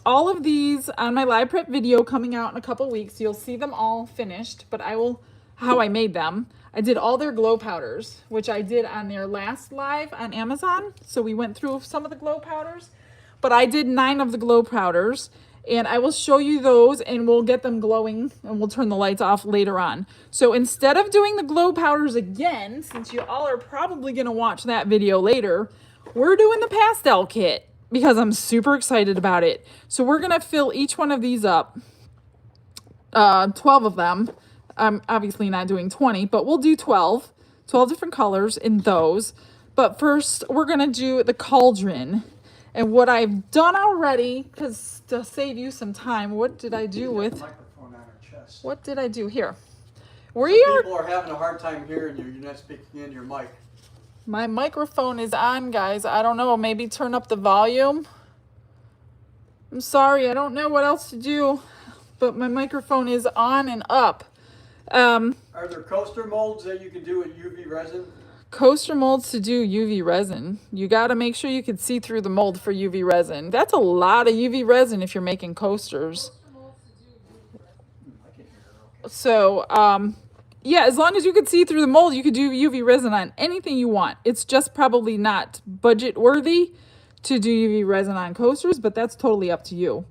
all of these on my live prep video coming out in a couple weeks. You'll see them all finished, but how I made them. I did all their glow powders, which I did on their last live on Amazon. So we went through some of the glow powders, but I did 9 of the glow powders, and I will show you those and we'll get them glowing and we'll turn the lights off later on. So instead of doing the glow powders again, since you all are probably going to watch that video later, we're doing the pastel kit because I'm super excited about it. So we're going to fill each one of these up, 12 of them. I'm obviously not doing 20, but we'll do 12 different colors in those. But first, we're going to do the cauldron. And what I've done already, because to save you some time, what did I do with... Microphone on her chest. What did I do here? People are having a hard time hearing you. You're not speaking in your mic. My microphone is on, guys. I don't know. Maybe turn up the volume. I'm sorry. I don't know what else to do. But my microphone is on and up. Are there coaster molds that you can do with UV resin? Coaster molds to do UV resin. You got to make sure you can see through the mold for UV resin. That's a lot of UV resin if you're making coasters. So, yeah, as long as you could see through the mold, you could do UV resin on anything you want. It's just probably not budget worthy to do UV resin on coasters, but that's totally up to you.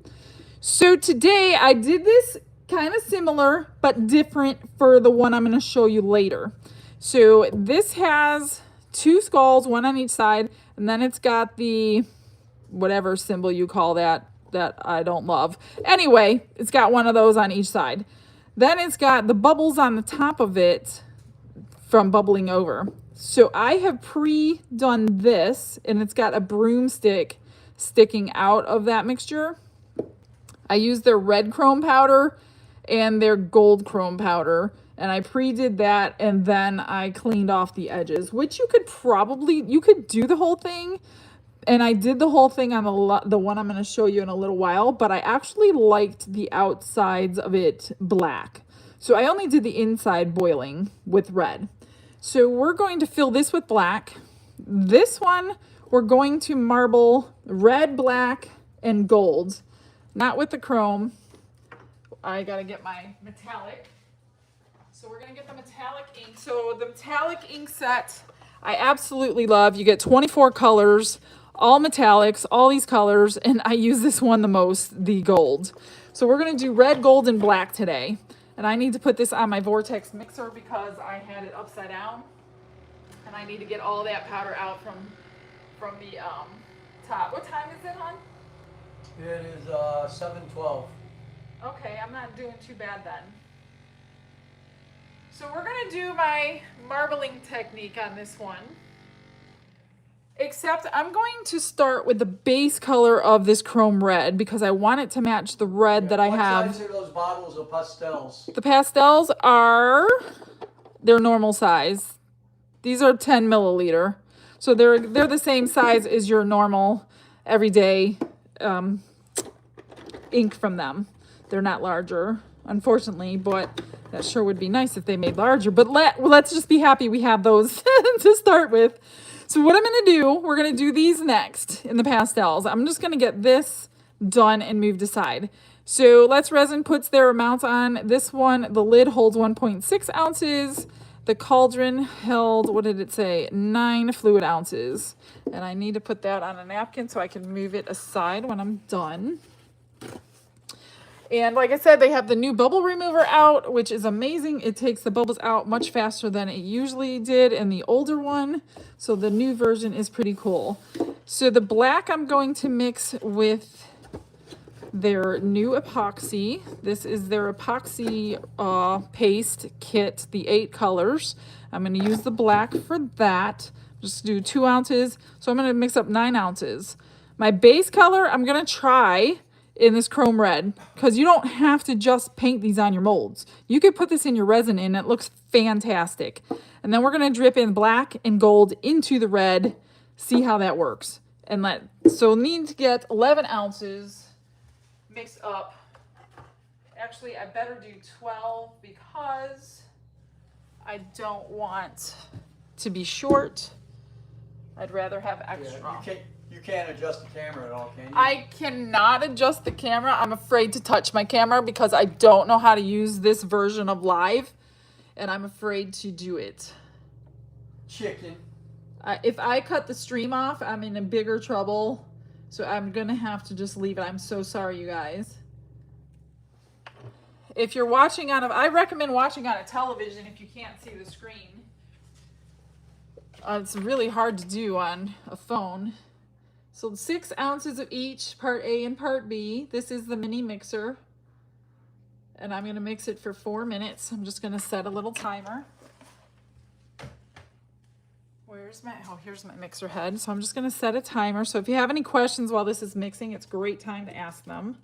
So today I did this kind of similar, but different for the one I'm going to show you later. So this has 2 skulls, 1 on each side, and then it's got the whatever symbol you call that I don't love. Anyway, it's got 1 of those on each side. Then it's got the bubbles on the top of it from bubbling over. So I have pre-done this, and it's got a broomstick sticking out of that mixture. I used their red chrome powder and their gold chrome powder, and I pre-did that, and then I cleaned off the edges, which you could do the whole thing, and I did the whole thing on the one I'm going to show you in a little while, but I actually liked the outsides of it black. So I only did the inside boiling with red. So we're going to fill this with black. This one, we're going to marble red, black, and gold, not with the chrome. I got to get my metallic. So we're going to get the metallic ink. So the metallic ink set, I absolutely love. You get 24 colors, all metallics, all these colors, and I use this one the most, the gold. So we're gonna do red, gold, and black today. And I need to put this on my vortex mixer because I had it upside down. And I need to get all that powder out from the top. What time is it, hon? It is 7:12. Okay, I'm not doing too bad then. So we're gonna do my marbling technique on this one. Except I'm going to start with the base color of this chrome red because I want it to match the red that I have. What size are those bottles of pastels? The pastels are their normal size. These are 10 milliliter. So they're the same size as your normal everyday ink from them. They're not larger, unfortunately, but that sure would be nice if they made larger. But let's just be happy we have those to start with. So what I'm going to do, we're going to do these next in the pastels. I'm just going to get this done and moved aside. So Let's Resin puts their amounts on. This one, the lid holds 1.6 ounces. The cauldron held, what did it say? 9 fluid ounces. And I need to put that on a napkin so I can move it aside when I'm done. And like I said, they have the new bubble remover out, which is amazing. It takes the bubbles out much faster than it usually did in the older one. So the new version is pretty cool. So the black I'm going to mix with their new epoxy. This is their epoxy paste kit, the 8 colors. I'm going to use the black for that. Just do 2 ounces. So I'm going to mix up 9 ounces. My base color, I'm going to try in this chrome red, because you don't have to just paint these on your molds. You could put this in your resin and it looks fantastic. And then we're going to drip in black and gold into the red, see how that works. And so need to get 11 ounces mixed up. Actually, I better do 12 because I don't want to be short. I'd rather have extra. Yeah, you can't adjust the camera at all, can you? I cannot adjust the camera. I'm afraid to touch my camera because I don't know how to use this version of Live, and I'm afraid to do it. Chicken. If I cut the stream off, I'm in a bigger trouble, so I'm gonna have to just leave it. I'm so sorry, you guys. If you're watching I recommend watching on a television if you can't see the screen. It's really hard to do on a phone. So 6 ounces of each, part A and part B. This is the mini mixer. And I'm gonna mix it for 4 minutes. I'm just gonna set a little timer. Here's my mixer head. So I'm just gonna set a timer. So if you have any questions while this is mixing, it's a great time to ask them.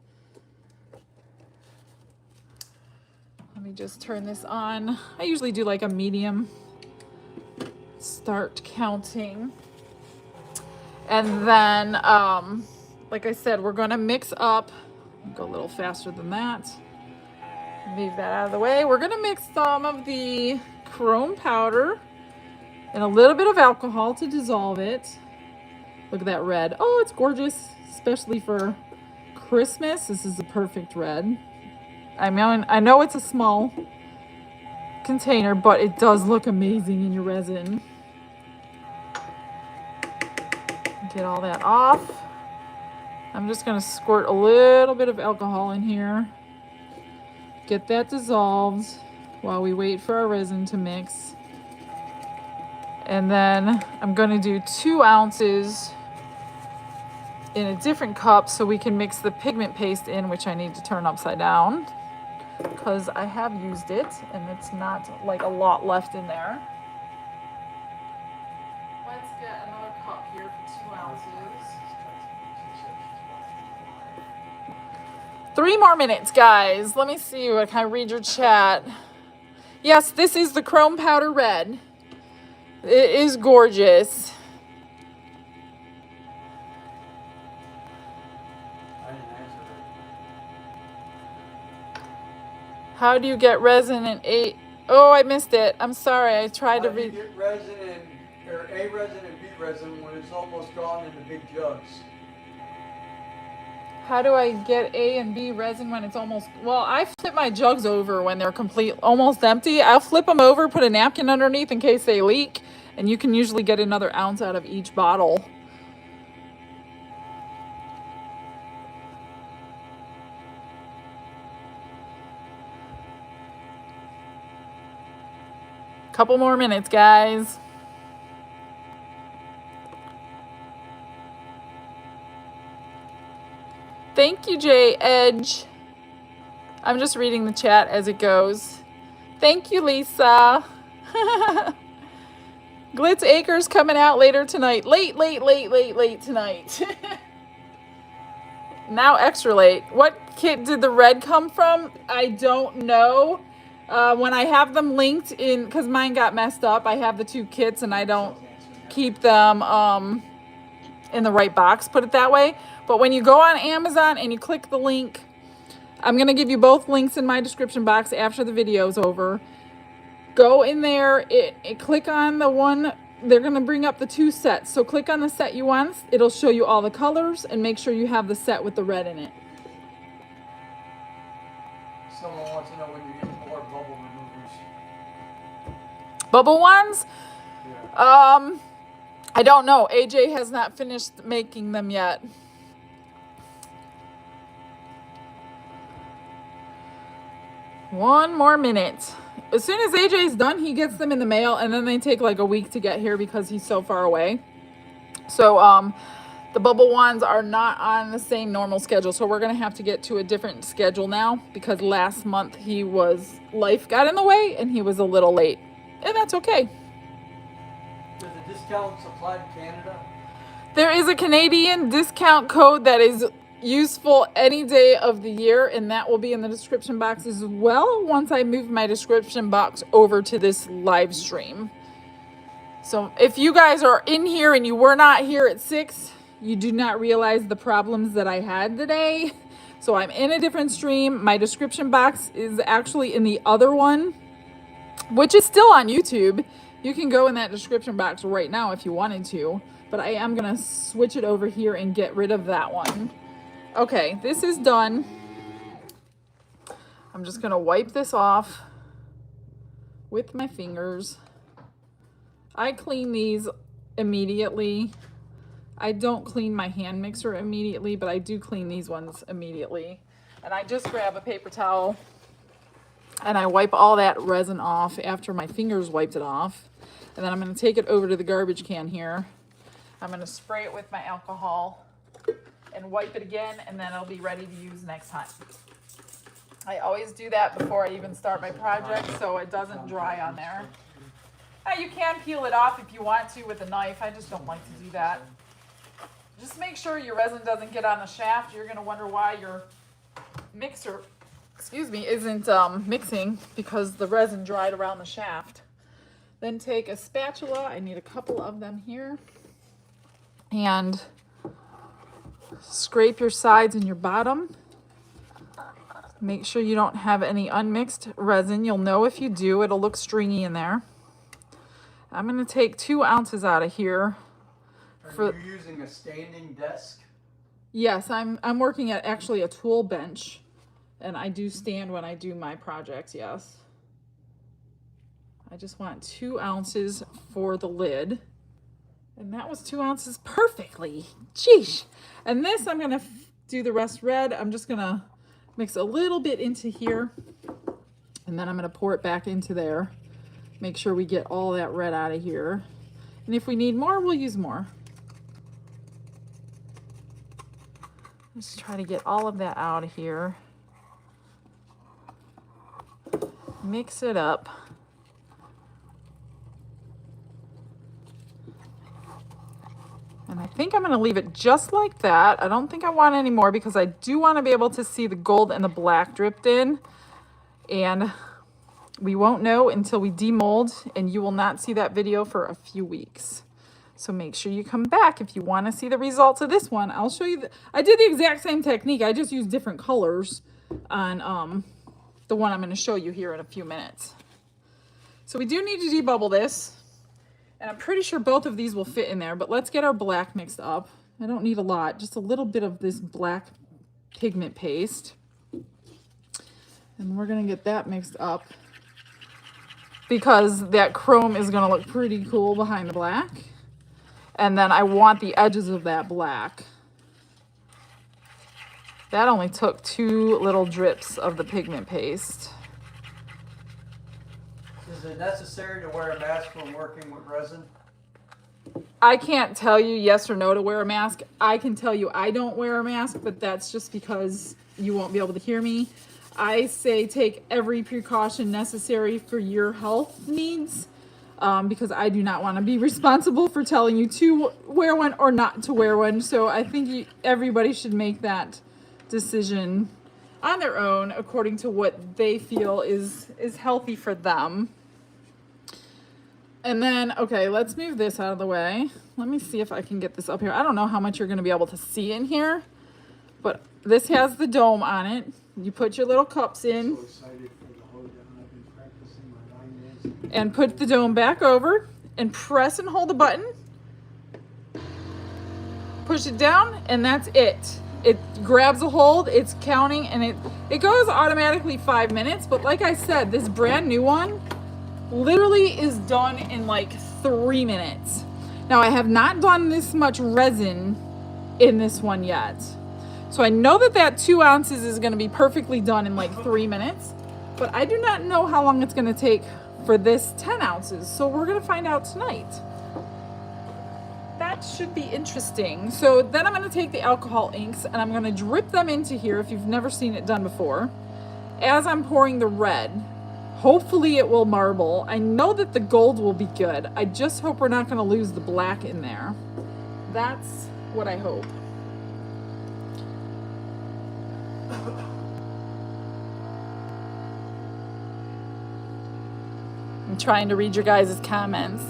Let me just turn this on. I usually do like a medium. Start counting. And then, like I said, we're going to mix up, go a little faster than that, move that out of the way. We're going to mix some of the chrome powder and a little bit of alcohol to dissolve it. Look at that red. Oh, it's gorgeous, especially for Christmas. This is a perfect red. I mean, I know it's a small container, but it does look amazing in your resin. Get all that off. I'm just going to squirt a little bit of alcohol in here. Get that dissolved while we wait for our resin to mix. And then I'm going to do 2 ounces in a different cup so we can mix the pigment paste in, which I need to turn upside down because I have used it and it's not like a lot left in there. Let's get another cup here for 2 ounces. 3 more minutes, guys. Let me see. Can I read your chat? Yes, this is the chrome powder red. It is gorgeous. How do you get resin in 8? Oh, I missed it. I'm sorry. I tried to read. How do you get resin or A resin and B resin when it's almost gone in the big jugs? How do I get A and B resin when it's almost... Well, I flip my jugs over when they're almost empty. I'll flip them over, put a napkin underneath in case they leak, and you can usually get another ounce out of each bottle. Couple more minutes, guys. Thank you, J Edge. I'm just reading the chat as it goes. Thank you, Lisa. Glitz Acres coming out later tonight. Late tonight. Now extra late. What kit did the red come from? I don't know. When I have them linked in, because mine got messed up, I have the two kits and I don't keep them in the right box, put it that way. But when you go on Amazon and you click the link, I'm going to give you both links in my description box after the video's over. Go in there, click on the one, they're going to bring up the two sets. So click on the set you want. It'll show you all the colors and make sure you have the set with the red in it. Someone wants to know when you're getting more bubble removers. Bubble ones? Yeah. I don't know. AJ has not finished making them yet. One more minute. As soon as AJ's done, he gets them in the mail, and then they take like a week to get here because he's so far away. So the bubble ones are not on the same normal schedule, so we're gonna have to get to a different schedule now because last month life got in the way and he was a little late, and that's okay. Does the discount apply to Canada? There is a Canadian discount code that is useful any day of the year, and that will be in the description box as well once I move my description box over to this live stream. So if you guys are in here and you were not here at 6, you do not realize the problems that I had today. So I'm in a different stream. My description box is actually in the other one, which is still on YouTube. You can go in that description box right now if you wanted to, but I am gonna switch it over here and get rid of that one. Okay, this is done. I'm just gonna wipe this off with my fingers. I clean these immediately. I don't clean my hand mixer immediately, but I do clean these ones immediately. And I just grab a paper towel and I wipe all that resin off after my fingers wiped it off. And then I'm gonna take it over to the garbage can here. I'm gonna spray it with my alcohol and wipe it again, and then it'll be ready to use next time. I always do that before I even start my project so it doesn't dry on there. You can peel it off if you want to with a knife. I just don't like to do that. Just make sure your resin doesn't get on the shaft. You're gonna wonder why your mixer, isn't mixing because the resin dried around the shaft. Then take a spatula. I need a couple of them here. And scrape your sides and your bottom. Make sure you don't have any unmixed resin. You'll know if you do. It'll look stringy in there. I'm going to take 2 ounces out of here. Are you using a standing desk? Yes, I'm working at actually a tool bench, and I do stand when I do my projects, yes. I just want 2 ounces for the lid. And that was 2 ounces perfectly. Jeez. And this, I'm gonna do the rest red. I'm just gonna mix a little bit into here. And then I'm gonna pour it back into there. Make sure we get all that red out of here. And if we need more, we'll use more. Let's try to get all of that out of here. Mix it up. And I think I'm going to leave it just like that. I don't think I want any more because I do want to be able to see the gold and the black dripped in. And we won't know until we demold, and you will not see that video for a few weeks. So make sure you come back if you want to see the results of this one. I'll show you. I did the exact same technique. I just used different colors on the one I'm going to show you here in a few minutes. So we do need to debubble this. And I'm pretty sure both of these will fit in there, but let's get our black mixed up. I don't need a lot, just a little bit of this black pigment paste. And we're gonna get that mixed up because that chrome is gonna look pretty cool behind the black. And then I want the edges of that black. That only took 2 little drips of the pigment paste. Is it necessary to wear a mask when working with resin? I can't tell you yes or no to wear a mask. I can tell you I don't wear a mask, but that's just because you won't be able to hear me. I say take every precaution necessary for your health needs, because I do not want to be responsible for telling you to wear one or not to wear one. So I think everybody should make that decision on their own according to what they feel is healthy for them. And then, okay, let's move this out of the way. Let me see if I can get this up here. I don't know how much you're going to be able to see in here, but this has the dome on it. You put your little cups in. So excited for the hold down. I've been practicing my line is. And put the dome back over and press and hold the button. Push it down and that's it. It grabs a hold, it's counting, and it goes automatically 5 minutes. But like I said, this brand new one literally is done in like 3 minutes. Now I have not done this much resin in this one yet. So I know that 2 ounces is gonna be perfectly done in like 3 minutes, but I do not know how long it's gonna take for this 10 ounces. So we're gonna find out tonight. That should be interesting. So then I'm gonna take the alcohol inks and I'm gonna drip them into here if you've never seen it done before. As I'm pouring the red, hopefully it will marble. I know that the gold will be good. I just hope we're not gonna lose the black in there. That's what I hope. I'm trying to read your guys' comments.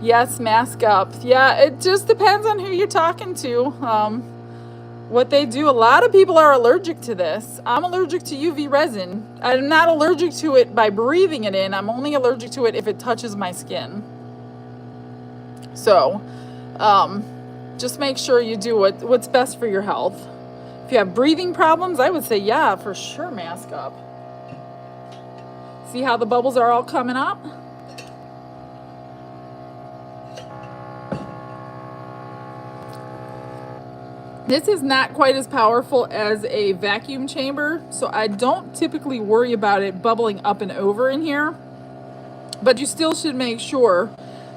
Yes, mask up. Yeah, it just depends on who you're talking to. What they do. A lot of people are allergic to this. I'm allergic to UV resin. I'm not allergic to it by breathing it in. I'm only allergic to it if it touches my skin. So, just make sure you do what's best for your health. If you have breathing problems, I would say, yeah, for sure, mask up. See how the bubbles are all coming up? This is not quite as powerful as a vacuum chamber, so I don't typically worry about it bubbling up and over in here. But you still should make sure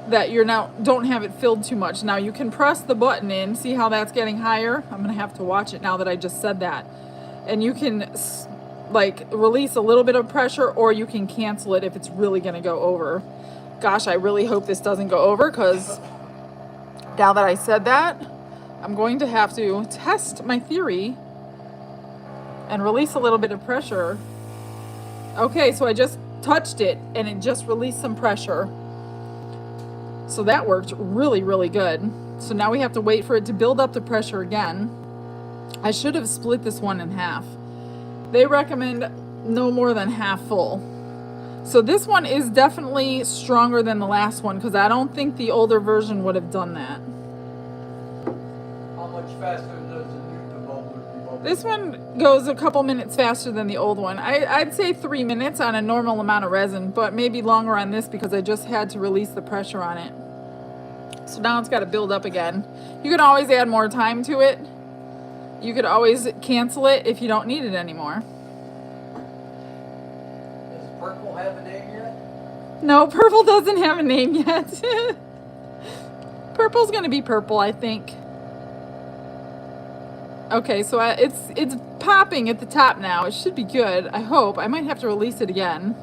that you're don't have it filled too much. Now you can press the button in, see how that's getting higher? I'm gonna have to watch it now that I just said that. And you can like release a little bit of pressure, or you can cancel it if it's really gonna go over. Gosh, I really hope this doesn't go over, because now that I said that, I'm going to have to test my theory and release a little bit of pressure. Okay, so I just touched it and it just released some pressure. So that worked really, really good. So now we have to wait for it to build up the pressure again. I should have split this one in half. They recommend no more than half full. So this one is definitely stronger than the last one, because I don't think the older version would have done that. How much faster does the bubble? This one goes a couple minutes faster than the old one. I'd say 3 minutes on a normal amount of resin, but maybe longer on this because I just had to release the pressure on it. So now it's got to build up again. You can always add more time to it. You could always cancel it if you don't need it anymore. Does purple have a name yet? No, purple doesn't have a name yet. Purple's gonna be purple, I think. Okay, so it's popping at the top now. It should be good, I hope. I might have to release it again.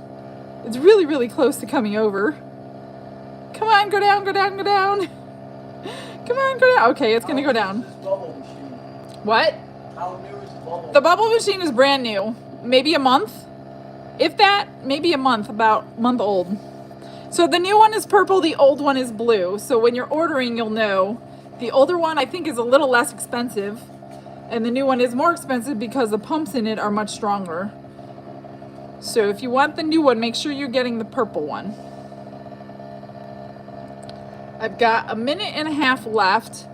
It's really, really close to coming over. Come on, go down, go down, go down. Come on, go down. Okay, it's gonna go down. What? How new is the bubble? The bubble machine is brand new. Maybe a month. If that, maybe a month, about a month old. So the new one is purple, the old one is blue. So when you're ordering, you'll know. The older one, I think, is a little less expensive. And the new one is more expensive because the pumps in it are much stronger. So if you want the new one, make sure you're getting the purple one. I've got a minute and a half left.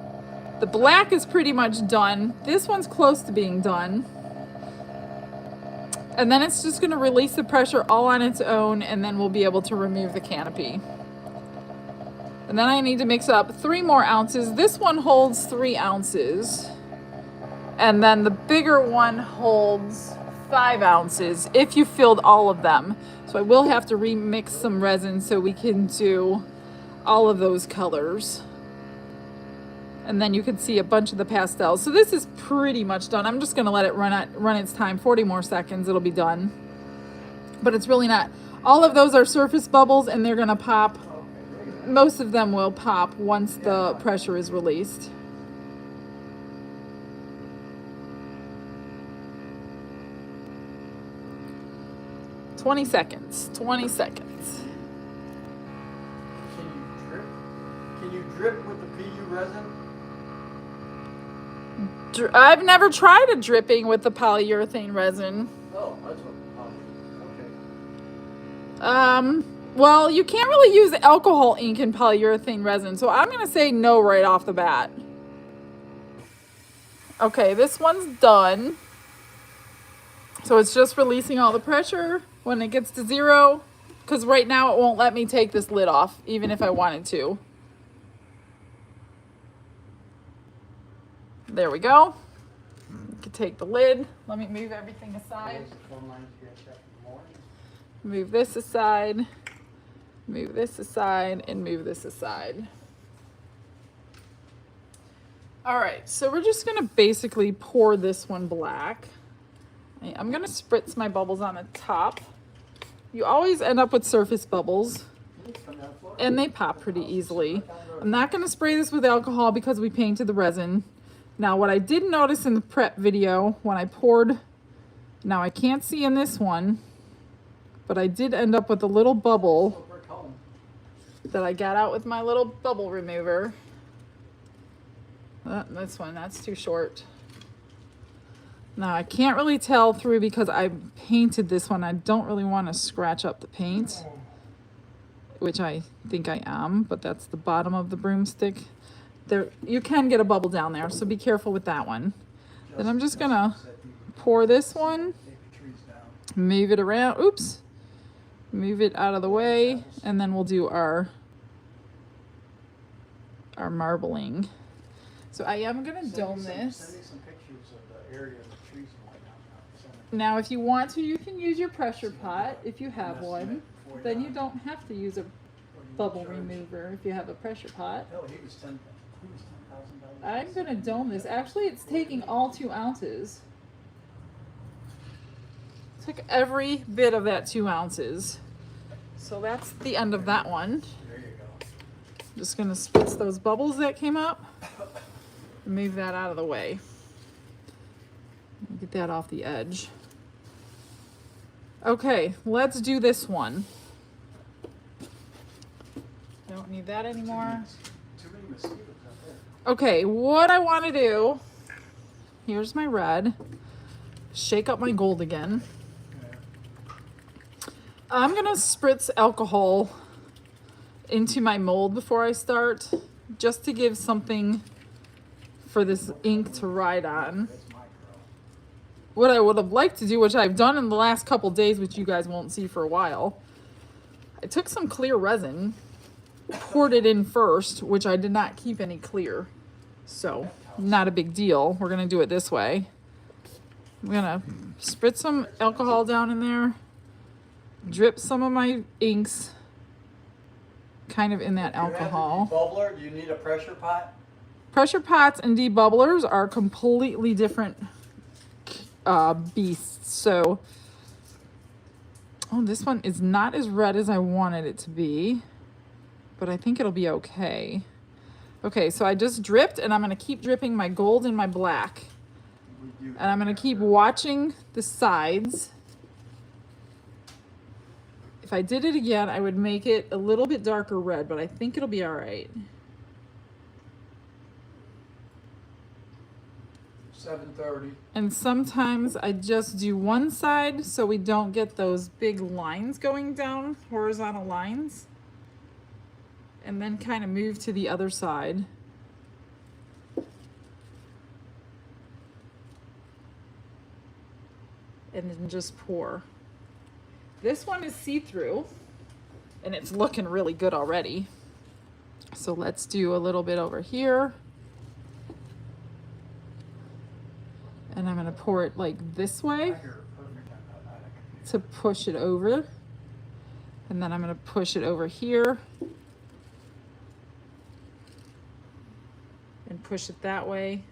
The black is pretty much done. This one's close to being done. And then it's just gonna release the pressure all on its own, and then we'll be able to remove the canopy. And then I need to mix up 3 more ounces. This one holds 3 ounces. And then the bigger one holds 5 ounces if you filled all of them. So I will have to remix some resin so we can do all of those colors. And then you can see a bunch of the pastels. So this is pretty much done. I'm just gonna let it run its time, 40 more seconds, it'll be done. But it's really not. All of those are surface bubbles and they're gonna pop. Most of them will pop once the pressure is released. "20 seconds, 20 seconds. Can you drip with the PU resin? I've never tried a dripping with the polyurethane resin. Oh, that's what. Okay. Well, you can't really use alcohol ink in polyurethane resin, so I'm gonna say no right off the bat. Okay, this one's done. So it's just releasing all the pressure when it gets to 0, because right now it won't let me take this lid off, even if I wanted to. There we go. You can take the lid. Let me move everything aside. Move this aside. Move this aside and move this aside. All right, so we're just gonna basically pour this one black. I'm gonna spritz my bubbles on the top. You always end up with surface bubbles and they pop pretty easily. I'm not gonna spray this with alcohol because we painted the resin. Now what I did notice in the prep video when I poured, now I can't see in this one, but I did end up with a little bubble that I got out with my little bubble remover. This one, that's too short. Now I can't really tell through because I painted this one. I don't really want to scratch up the paint, which I think I am, but that's the bottom of the broomstick. There, you can get a bubble down there, so be careful with that one. Then I'm just gonna pour this one, move it around, oops, move it out of the way, and then we'll do our marbling. So I am gonna dome this. Now if you want to, you can use your pressure pot if you have one. Then you don't have to use a bubble remover if you have a pressure pot. I'm gonna dome this. Actually, it's taking all 2 ounces. Took every bit of that 2 ounces. So that's the end of that one. Just gonna spritz those bubbles that came up. Move that out of the way. Get that off the edge. Okay, let's do this one. Don't need that anymore. Okay, what I want to do, here's my red. Shake up my gold again. I'm gonna spritz alcohol into my mold before I start, just to give something for this ink to ride on. What I would have liked to do, which I've done in the last couple days, which you guys won't see for a while, I took some clear resin, poured it in first, which I did not keep any clear. So, not a big deal. We're gonna do it this way. I'm gonna spritz some alcohol down in there, drip some of my inks kind of in that alcohol. Bubbler? Do you need a pressure pot? Pressure pots and debubblers are completely different beasts. So, oh, this one is not as red as I wanted it to be, but I think it'll be okay. Okay, so I just dripped, and I'm gonna keep dripping my gold and my black. And I'm gonna keep watching the sides. If I did it again, I would make it a little bit darker red, but I think it'll be all right. 7:30. And sometimes I just do one side so we don't get those big lines going down, horizontal lines. And then kind of move to the other side. And then just pour. This one is see-through, and it's looking really good already. So let's do a little bit over here. And I'm gonna pour it like this way to push it over. And then I'm gonna push it over here and push it that way.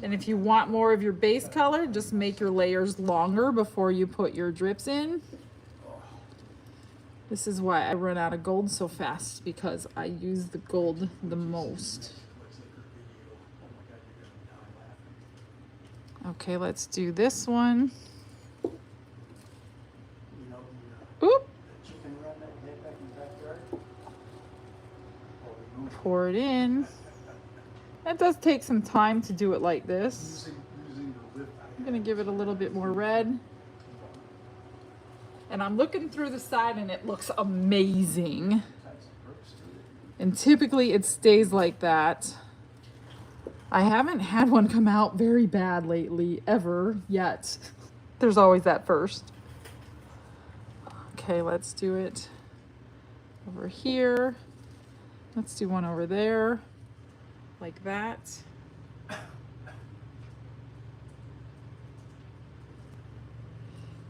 And if you want more of your base color, just make your layers longer before you put your drips in. This is why I run out of gold so fast, because I use the gold the most. Okay, let's do this one. Oop. Pour it in. That does take some time to do it like this. I'm gonna give it a little bit more red. And I'm looking through the side and it looks amazing. And typically it stays like that. I haven't had one come out very bad lately, ever, yet. There's always that first. Okay, let's do it over here. Let's do one over there, like that.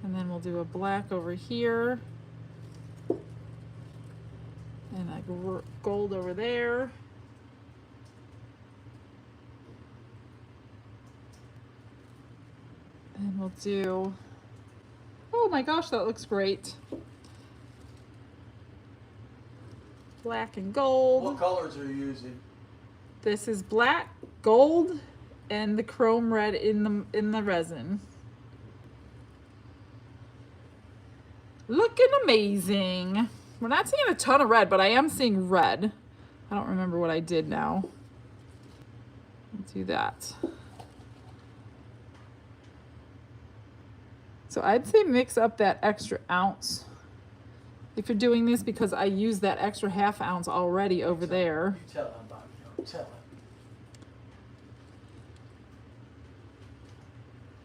And then we'll do a black over here. And a gold over there. And we'll do, oh my gosh, that looks great. Black and gold. What colors are you using? This is black, gold, and the chrome red in the resin. Looking amazing. We're not seeing a ton of red, but I am seeing red. I don't remember what I did now. Let's do that. So I'd say mix up that extra ounce if you're doing this, because I use that extra ½ ounce already over there. You tell them, Bobby. Don't tell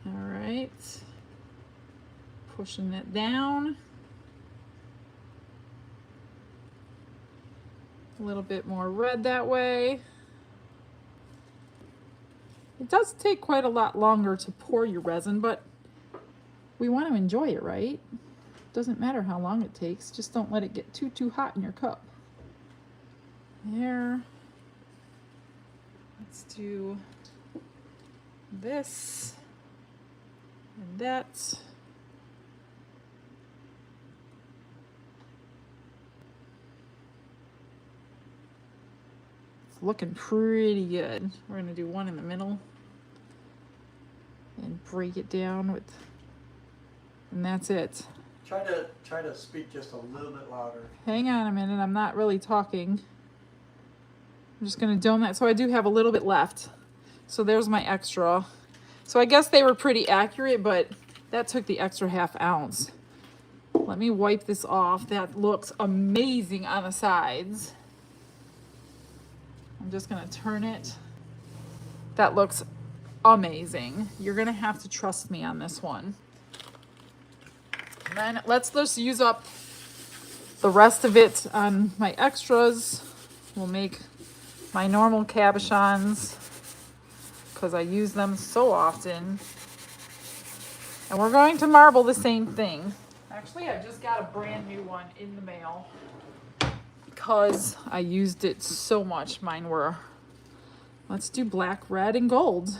them. All right. Pushing it down. A little bit more red that way. It does take quite a lot longer to pour your resin, but we want to enjoy it, right? Doesn't matter how long it takes, just don't let it get too hot in your cup. There. Let's do this and that. It's looking pretty good. We're gonna do one in the middle and break it down with, and that's it. Try to speak just a little bit louder. Hang on a minute, I'm not really talking. I'm just gonna dome that, so I do have a little bit left. So there's my extra. So I guess they were pretty accurate, but that took the extra ½ ounce. Let me wipe this off. That looks amazing on the sides. I'm just gonna turn it. That looks amazing. You're gonna have to trust me on this one. And then let's just use up the rest of it on my extras. We'll make my normal cabochons because I use them so often. And we're going to marble the same thing. Actually, I just got a brand new one in the mail because I used it so much. Mine were, let's do black, red, and gold.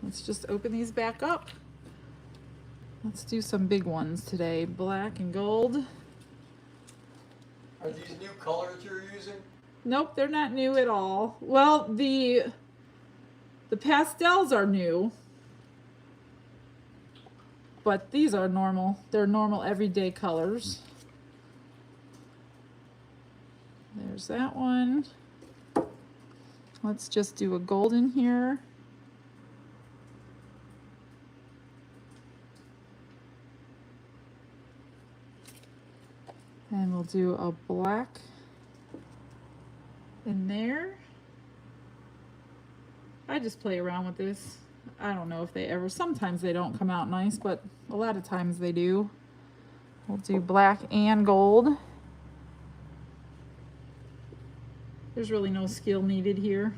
Let's just open these back up. Let's do some big ones today. Black and gold. Are these new colors you're using? Nope, they're not new at all. Well, the pastels are new. But these are normal. They're normal everyday colors. There's that one. Let's just do a golden here. And we'll do a black in there. I just play around with this. I don't know if they ever, sometimes they don't come out nice, but a lot of times they do. We'll do black and gold. There's really no skill needed here.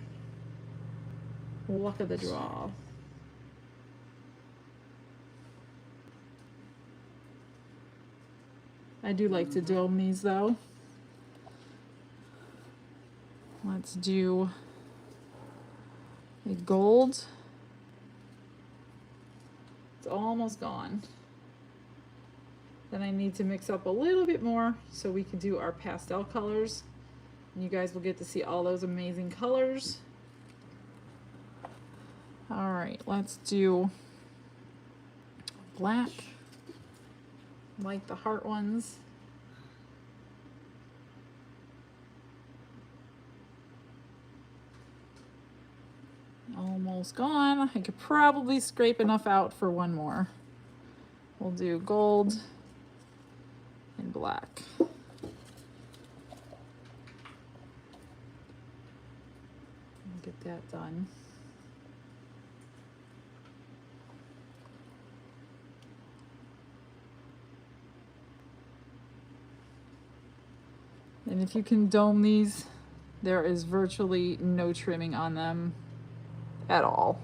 Luck of the draw. I do like to dome these though. Let's do a gold. It's almost gone. Then I need to mix up a little bit more so we can do our pastel colors. And you guys will get to see all those amazing colors. All right, let's do black, like the heart ones. Almost gone. I could probably scrape enough out for one more. We'll do gold and black. Get that done. And if you can dome these, there is virtually no trimming on them at all.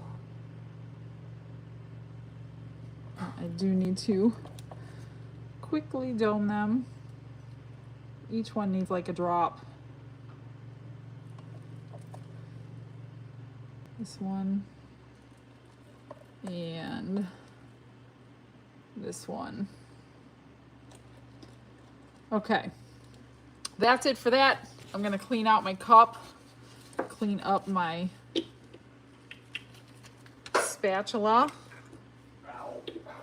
I do need to quickly dome them. Each one needs like a drop. This one and this one. Okay, that's it for that. I'm gonna clean out my cup, clean up my spatula,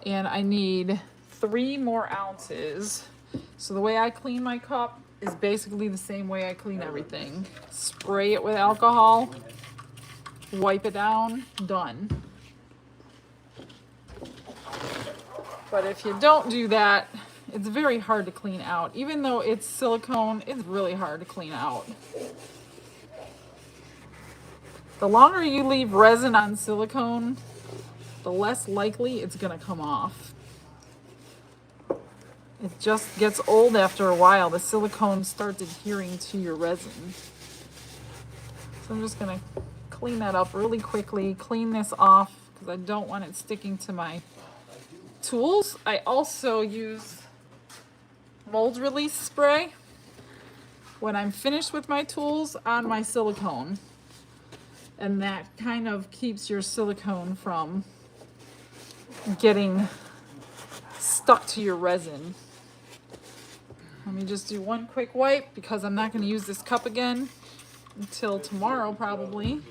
and I need 3 more ounces. So the way I clean my cup is basically the same way I clean everything. Spray it with alcohol, wipe it down, done. But if you don't do that, it's very hard to clean out. Even though it's silicone, it's really hard to clean out. The longer you leave resin on silicone, the less likely it's gonna come off. It just gets old after a while. The silicone starts adhering to your resin. So I'm just gonna clean that up really quickly, clean this off because I don't want it sticking to my tools. I also use mold release spray when I'm finished with my tools on my silicone. And that kind of keeps your silicone from getting stuck to your resin. Let me just do one quick wipe because I'm not going to use this cup again until tomorrow probably.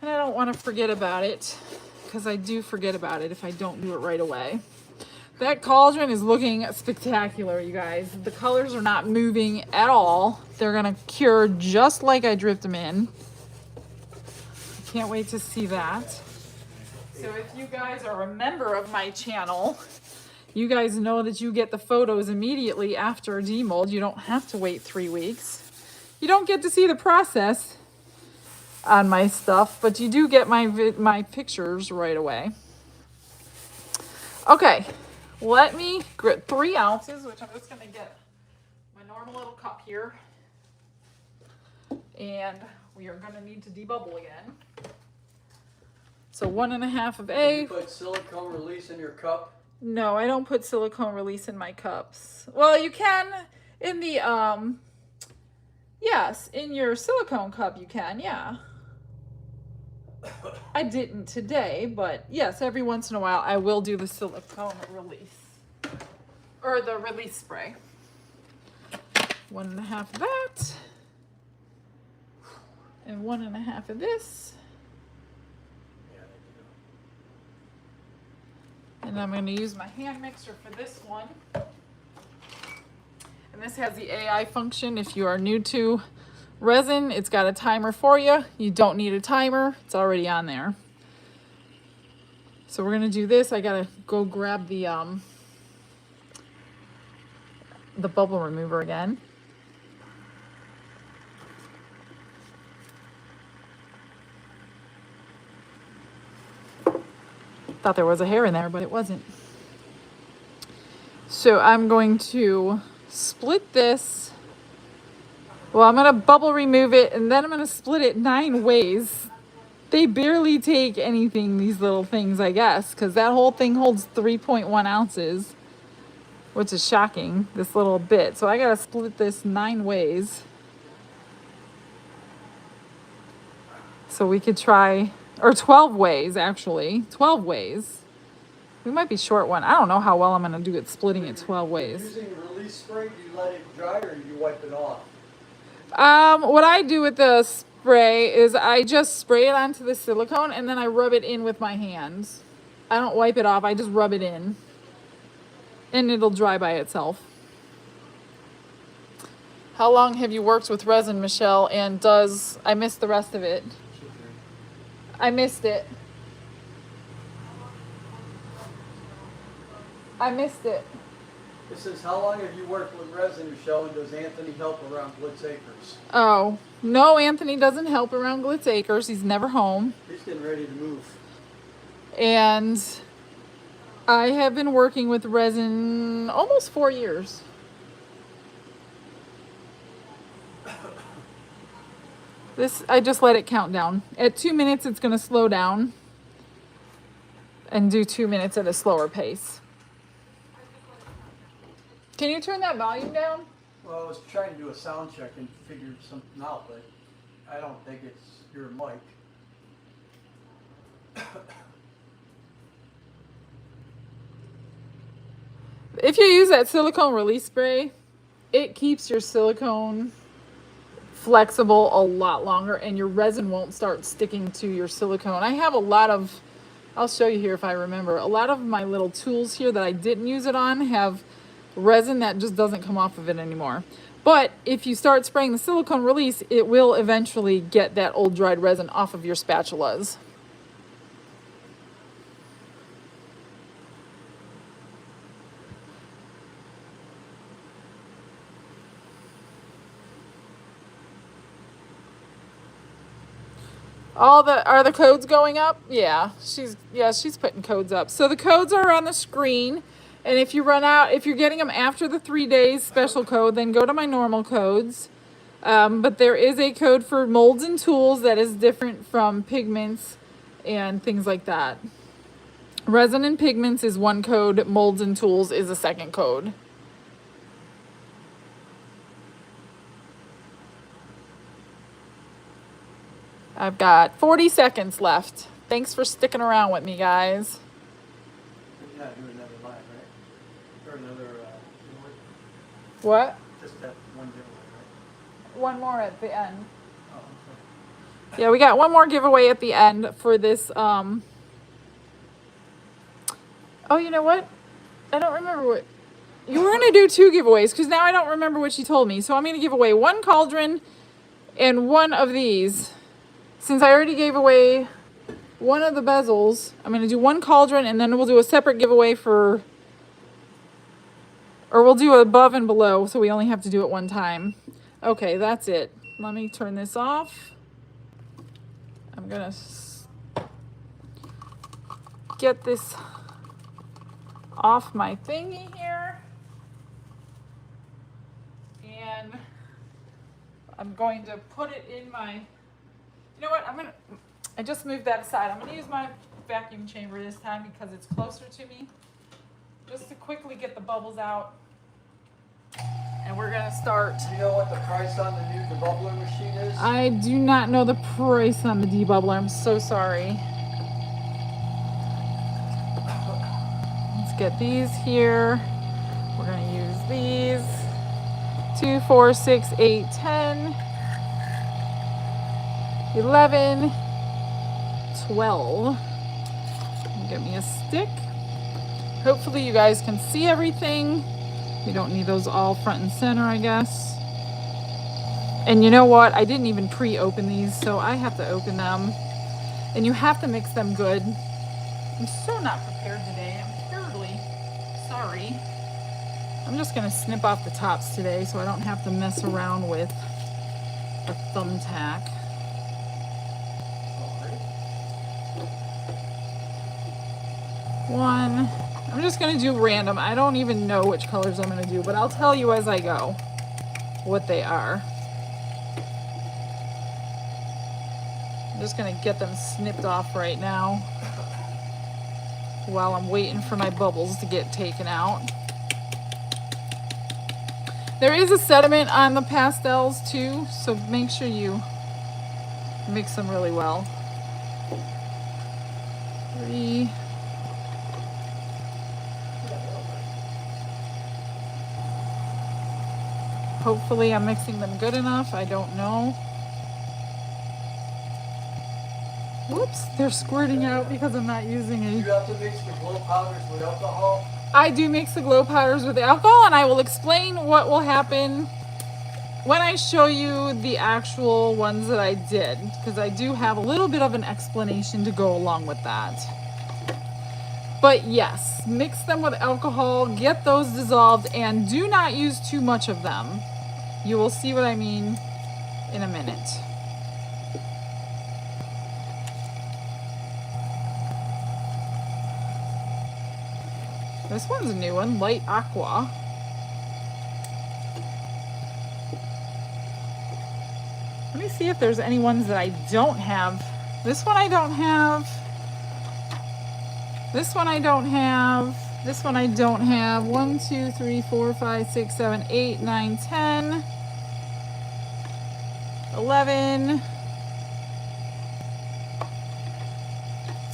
And I don't want to forget about it because I do forget about it if I don't do it right away. That cauldron is looking spectacular, you guys. The colors are not moving at all. They're gonna cure just like I dripped them in. I can't wait to see that. So if you guys are a member of my channel, you guys know that you get the photos immediately after demold. You don't have to wait 3 weeks. You don't get to see the process on my stuff, but you do get my pictures right away. Okay. Let me grip 3 ounces, which I'm just going to get my normal little cup here. And we are going to need to debubble again. So 1.5 of A. Did you put silicone release in your cup? No, I don't put silicone release in my cups. Well, you can in the, yes, in your silicone cup you can, yeah. I didn't today, but yes, every once in a while I will do the silicone release or the release spray. 1.5 of that and 1.5 of this. And I'm going to use my hand mixer for this one. And this has the AI function. If you are new to resin, it's got a timer for you. You don't need a timer. It's already on there. So we're going to do this. I got to go grab the bubble remover again. Thought there was a hair in there, but it wasn't. So I'm going to split this. Well, I'm going to bubble remove it, and then I'm going to split it 9 ways. They barely take anything, these little things, I guess, because that whole thing holds 3.1 ounces. which is shocking, this little bit. So I gotta split this 9 ways. So we could try, or 12 ways actually, 12 ways. We might be short one. I don't know how well I'm gonna do at splitting it 12 ways. Using release spray, do you let it dry or do you wipe it off? What I do with the spray is I just spray it onto the silicone and then I rub it in with my hands. I don't wipe it off, I just rub it in. And it'll dry by itself. How long have you worked with resin, Michelle? And I missed the rest of it. I missed it. I missed it. It says, how long have you worked with resin, Michelle, and does Anthony help around GNGMICHELLE? Oh, no, Anthony doesn't help around GNGMICHELLE. He's never home. He's getting ready to move. And I have been working with resin almost 4 years. I just let it count down. At 2 minutes, it's going to slow down and do 2 minutes at a slower pace. Can you turn that volume down? Well, I was trying to do a sound check and figure something out, but I don't think it's your mic. If you use that silicone release spray, it keeps your silicone flexible a lot longer and your resin won't start sticking to your silicone. I have a lot of, I'll show you here if I remember, a lot of my little tools here that I didn't use it on have resin that just doesn't come off of it anymore. But if you start spraying the silicone release, it will eventually get that old dried resin off of your spatulas. Are the codes going up? Yeah, she's putting codes up. So the codes are on the screen, and if you run out, if you're getting them after the 3 days special code, then go to my normal codes. But there is a code for molds and tools that is different from pigments and things like that. Resin and pigments is one code, molds and tools is a second code. I've got 40 seconds left. Thanks for sticking around with me, guys. You're not doing another live, right? Or another giveaway? What? Just that one giveaway, right? One more at the end. Oh, okay. Yeah, we got one more giveaway at the end for this. Oh, you know what? I don't remember what. You were going to do 2 giveaways because now I don't remember what you told me. So I'm going to give away 1 cauldron and 1 of these. Since I already gave away 1 of the bezels, I'm going to do 1 cauldron and then we'll do a separate giveaway or we'll do above and below so we only have to do it 1 time. Okay, that's it. Let me turn this off. I'm going to get this off my thingy here. And I'm going to put it in my... You know what, I just moved that aside. I'm gonna use my vacuum chamber this time because it's closer to me. Just to quickly get the bubbles out. And we're gonna start. Do you know what the price on the new debubbler machine is? I do not know the price on the debubbler, I'm so sorry. Let's get these here. We're gonna use these. 2, 4, 6, 8, 10. 11, 12. Get me a stick. Hopefully you guys can see everything. We don't need those all front and center, I guess. And you know what? I didn't even pre-open these, so I have to open them. And you have to mix them good. I'm so not prepared today. I'm terribly sorry. I'm just gonna snip off the tops today so I don't have to mess around with a thumbtack. One. I'm just going to do random. I don't even know which colors I'm going to do, but I'll tell you as I go what they are. I'm just going to get them snipped off right now while I'm waiting for my bubbles to get taken out. There is a sediment on the pastels too, so make sure you mix them really well. 3. Hopefully I'm mixing them good enough. I don't know. Whoops, they're squirting out because I'm not using You have to mix the glow powders with alcohol? I do mix the glow powders with alcohol, and I will explain what will happen when I show you the actual ones that I did, because I do have a little bit of an explanation to go along with that. But yes, mix them with alcohol, get those dissolved, and do not use too much of them. You will see what I mean in a minute. This one's a new one, light aqua. Let me see if there's any ones that I don't have. This one I don't have. This one I don't have. This one I don't have. 1, 2, 3, 4, 5, 6, 7, 8, 9, 10, 11,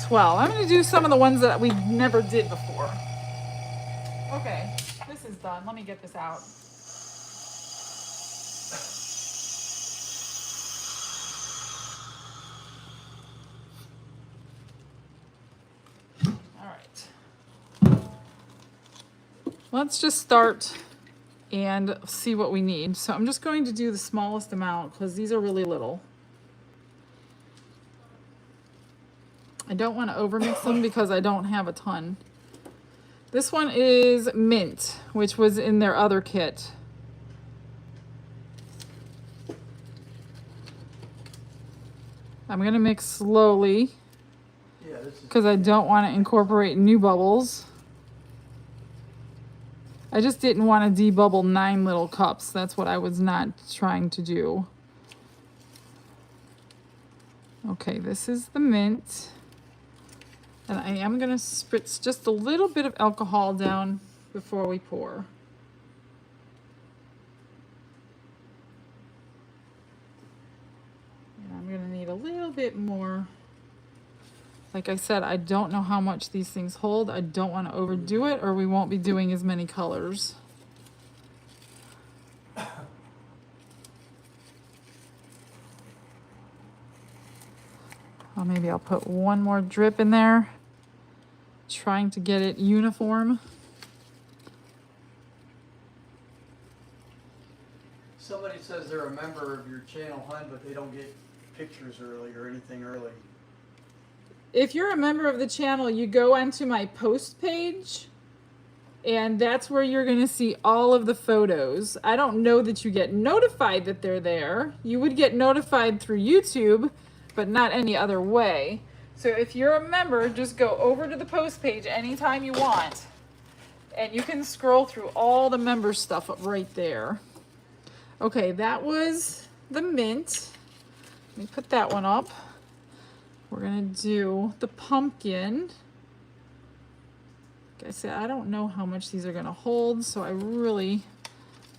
12. I'm going to do some of the ones that we never did before. Okay, this is done. Let me get this out. Let's just start and see what we need. So I'm just going to do the smallest amount because these are really little. I don't want to overmix them because I don't have a ton. This one is mint, which was in their other kit. I'm going to mix slowly because I don't want to incorporate new bubbles. I just didn't want to debubble 9 little cups. That's what I was not trying to do. Okay, this is the mint. And I am going to spritz just a little bit of alcohol down before we pour. And I'm going to need a little bit more. Like I said, I don't know how much these things hold. I don't want to overdo it or we won't be doing as many colors. Oh, maybe I'll put one more drip in there. Trying to get it uniform. Somebody says they're a member of your channel, hon, but they don't get pictures early or anything early. If you're a member of the channel, you go onto my post page, and that's where you're going to see all of the photos. I don't know that you get notified that they're there. You would get notified through YouTube, but not any other way. So if you're a member, just go over to the post page anytime you want, and you can scroll through all the member stuff up right there. Okay, that was the mint. Let me put that one up. We're gonna do the pumpkin. Like I said, I don't know how much these are gonna hold, so I'm really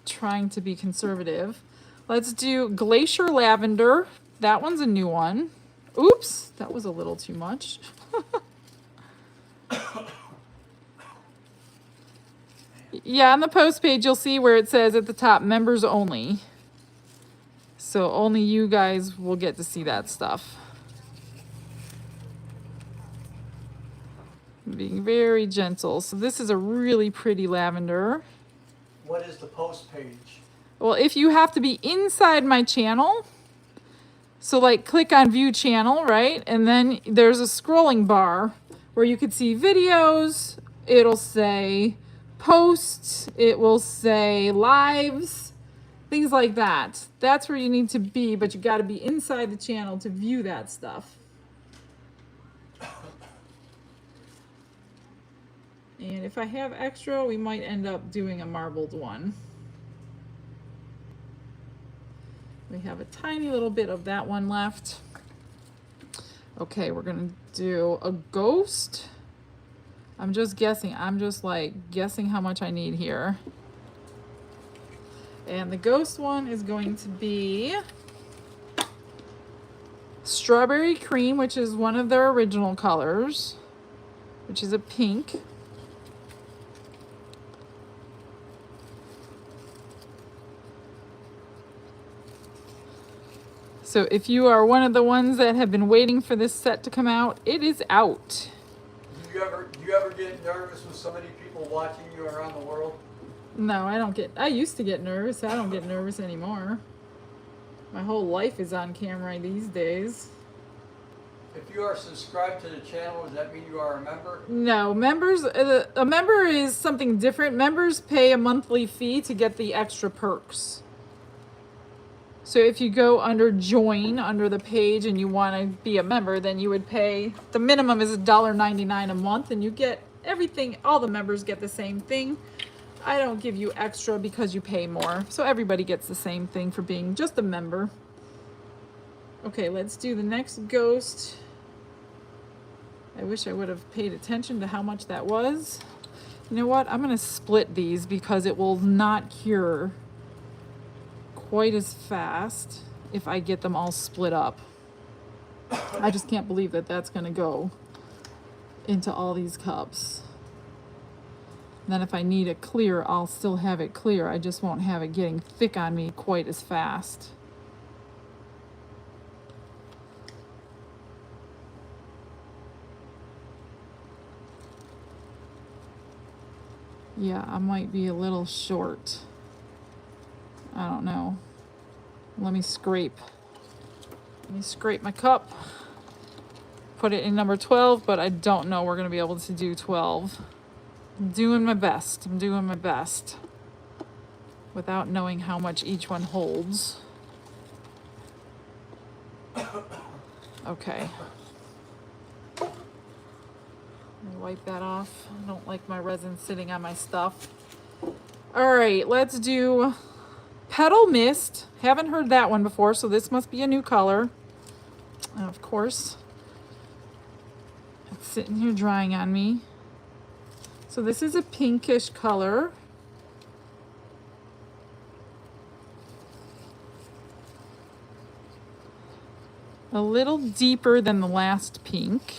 trying to be conservative. Let's do Glacier Lavender. That one's a new one. Oops, that was a little too much. Yeah, on the post page, you'll see where it says at the top, members only. So only you guys will get to see that stuff. Being very gentle. So this is a really pretty lavender. What is the post page? Well, if you have to be inside my channel, so like click on view channel, right? And then there's a scrolling bar where you could see videos. It'll say posts. It will say lives, things like that. That's where you need to be, but you got to be inside the channel to view that stuff. And if I have extra, we might end up doing a marbled one. We have a tiny little bit of that one left. Okay, we're gonna do a ghost. I'm just guessing. I'm just like guessing how much I need here. And the ghost one is going to be Strawberry Cream, which is one of their original colors, which is a pink. So if you are one of the ones that have been waiting for this set to come out, it is out. Do you ever get nervous with so many people watching you around the world? No, I used to get nervous. I don't get nervous anymore. My whole life is on camera these days. If you are subscribed to the channel, does that mean you are a member? No, members, a member is something different. Members pay a monthly fee to get the extra perks. So if you go under join under the page and you want to be a member, then you would pay, the minimum is $1.99 a month, and you get everything. All the members get the same thing. I don't give you extra because you pay more. So everybody gets the same thing for being just a member. Okay, let's do the next ghost. I wish I would have paid attention to how much that was. You know what? I'm going to split these because it will not cure quite as fast if I get them all split up. I just can't believe that that's going to go into all these cups. Then if I need it clear, I'll still have it clear. I just won't have it getting thick on me quite as fast. Yeah, I might be a little short. I don't know. Let me scrape. Let me scrape my cup. Put it in number 12, but I don't know we're going to be able to do 12. I'm doing my best. I'm doing my best. Without knowing how much each one holds. Okay. Let me wipe that off. I don't like my resin sitting on my stuff. All right, let's do Petal Mist. Haven't heard that one before, so this must be a new color. And of course, it's sitting here drying on me. So this is a pinkish color. A little deeper than the last pink.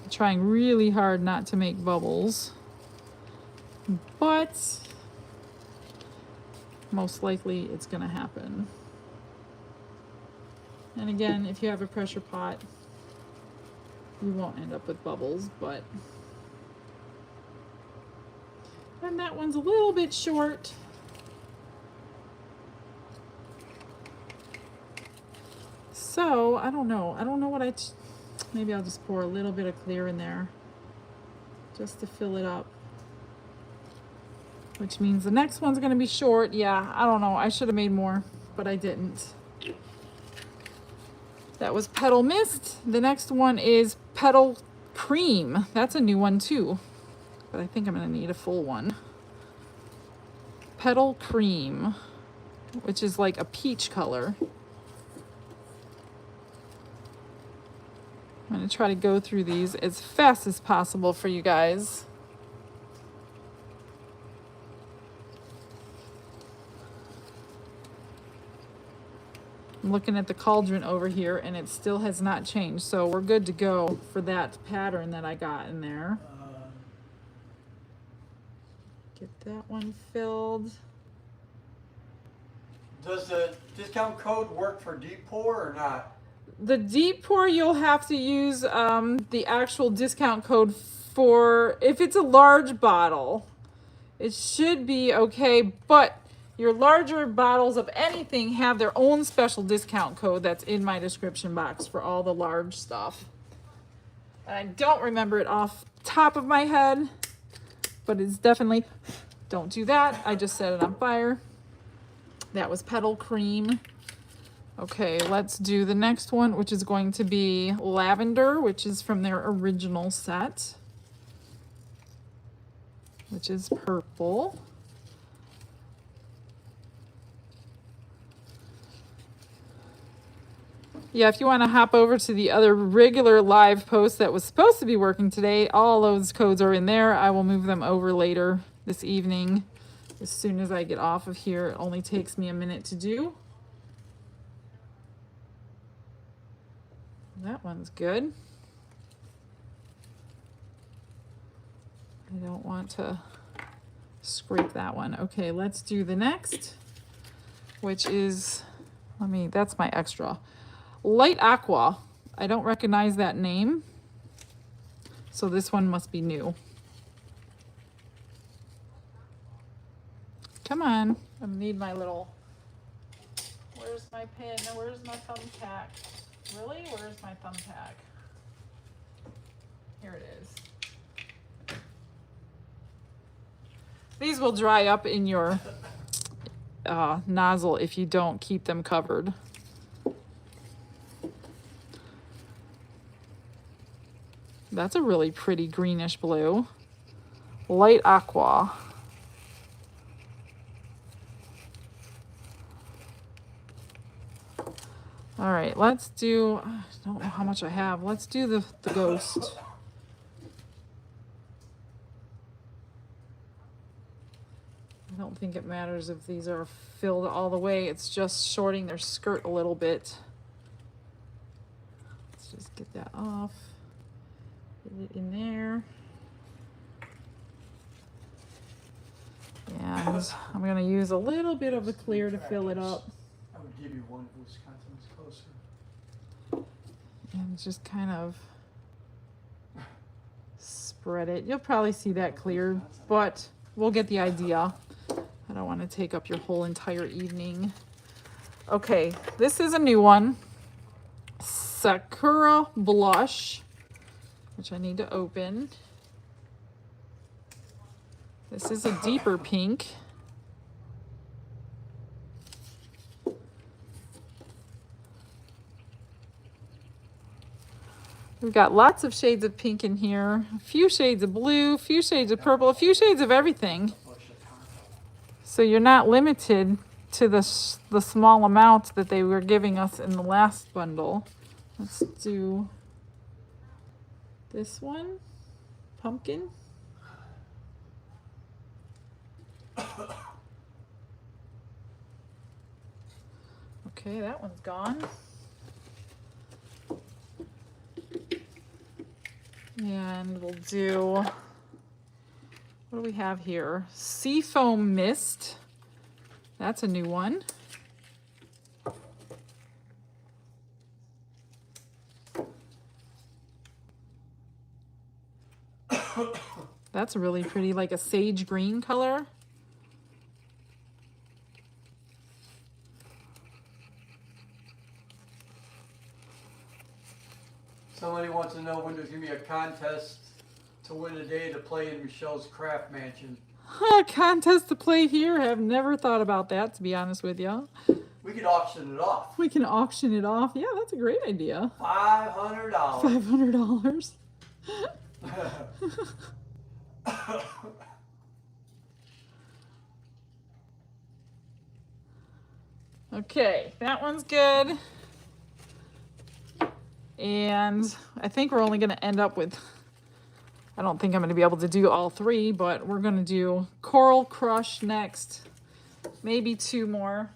I'm trying really hard not to make bubbles, but most likely it's gonna happen. And again, if you have a pressure pot, you won't end up with bubbles, but. And that one's a little bit short. So, I don't know. I don't know what maybe I'll just pour a little bit of clear in there just to fill it up. Which means the next one's going to be short. Yeah, I don't know. I should have made more, but I didn't. That was Petal Mist. The next one is Petal Cream. That's a new one too, but I think I'm going to need a full one. Petal Cream, which is like a peach color. I'm going to try to go through these as fast as possible for you guys. I'm looking at the cauldron over here and it still has not changed, so we're good to go for that pattern that I got in there. Get that one filled. Does the discount code work for deep pour or not? The deep pour, you'll have to use the actual discount code for, if it's a large bottle, it should be okay, but your larger bottles of anything have their own special discount code that's in my description box for all the large stuff. And I don't remember it off the top of my head, but it's definitely, don't do that. I just set it on fire. That was Petal Cream. Okay, let's do the next one, which is going to be Lavender, which is from their original set, which is purple. Yeah, if you want to hop over to the other regular live post that was supposed to be working today, all those codes are in there. I will move them over later this evening as soon as I get off of here. It only takes me a minute to do. That one's good. I don't want to scrape that one. Okay, let's do the next, which is, that's my extra. Light Aqua. I don't recognize that name, so this one must be new. Come on, I need my little, where's my pen? Where's my thumbtack? Really? Where's my thumbtack? Here it is. These will dry up in your nozzle if you don't keep them covered. That's a really pretty greenish blue. Light Aqua. All right, let's do, I don't know how much I have. Let's do the ghost. I don't think it matters if these are filled all the way. It's just shorting their skirt a little bit. Let's just get that off. Get it in there. And I'm going to use a little bit of the clear to fill it up. I would give you one if Wisconsin was closer. And just kind of spread it. You'll probably see that clear, but we'll get the idea. I don't want to take up your whole entire evening. Okay, this is a new one. Sakura Blush, which I need to open. This is a deeper pink. We've got lots of shades of pink in here, a few shades of blue, a few shades of purple, a few shades of everything. So you're not limited to the small amount that they were giving us in the last bundle. Let's do this one, pumpkin. Okay, that one's gone. And we'll do, what do we have here? Seafoam Mist. That's a new one. That's really pretty, like a sage green color. Somebody wants to know when there's going to be a contest to win a day to play in Michelle's Craft Mansion. Contest to play here? Have never thought about that, to be honest with you. We could auction it off. We can auction it off. Yeah, that's a great idea. $500. $500. Okay, that one's good. And I think we're only going to end up with, I don't think I'm going to be able to do all three, but we're going to do Coral Crush next. Maybe two more,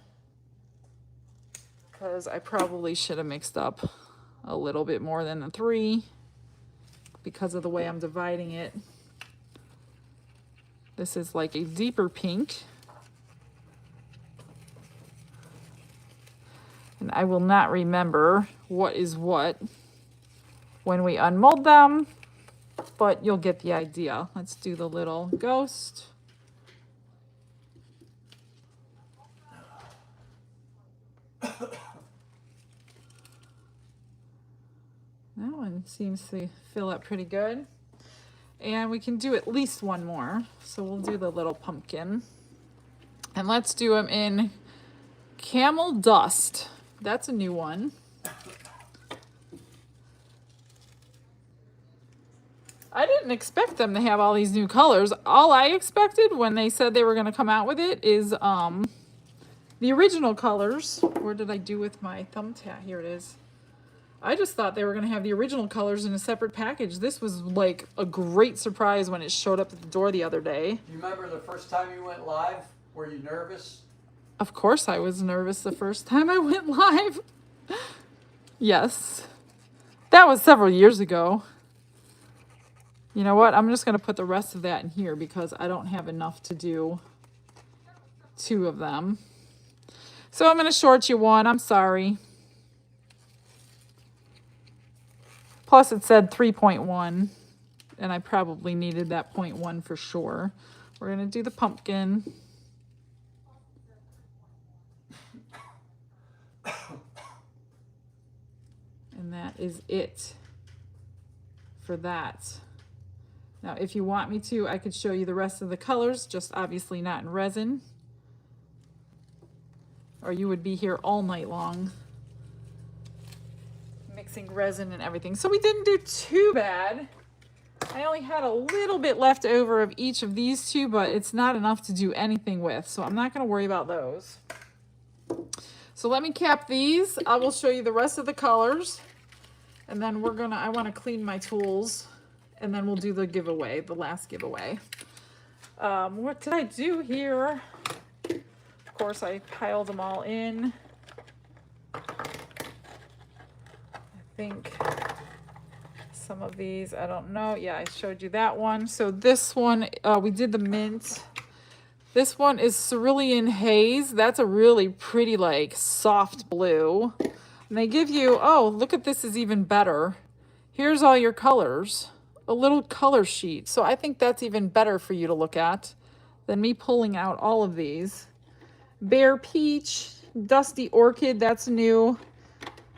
because I probably should have mixed up a little bit more than the three because of the way I'm dividing it. This is like a deeper pink. And I will not remember what is what when we unmold them, but you'll get the idea. Let's do the little ghost. That one seems to fill up pretty good. And we can do at least one more. So we'll do the little pumpkin. And let's do them in Camel Dust. That's a new one. I didn't expect them to have all these new colors. All I expected when they said they were going to come out with it is the original colors. Where did I do with my thumbtack? Here it is. I just thought they were going to have the original colors in a separate package. This was like a great surprise when it showed up at the door the other day. You remember the first time you went live? Were you nervous? Of course I was nervous the first time I went live. Yes. That was several years ago. You know what? I'm just going to put the rest of that in here because I don't have enough to do 2 of them. So I'm going to short you one. I'm sorry. Plus it said 3.1 and I probably needed that 0.1 for sure. We're going to do the pumpkin. And that is it for that. Now, if you want me to, I could show you the rest of the colors, just obviously not in resin. Or you would be here all night long mixing resin and everything. So we didn't do too bad. I only had a little bit left over of each of these 2, but it's not enough to do anything with. So I'm not going to worry about those. So let me cap these. I will show you the rest of the colors. And then I want to clean my tools. And then we'll do the giveaway, the last giveaway. What did I do here? Of course, I piled them all in. I think some of these, I don't know. Yeah, I showed you that one. So this one, we did the mint. This one is Cerulean Haze. That's a really pretty, like, soft blue. And they give you, oh, look at this is even better. Here's all your colors. A little color sheet. So I think that's even better for you to look at than me pulling out all of these. Bare Peach, Dusty Orchid, that's new.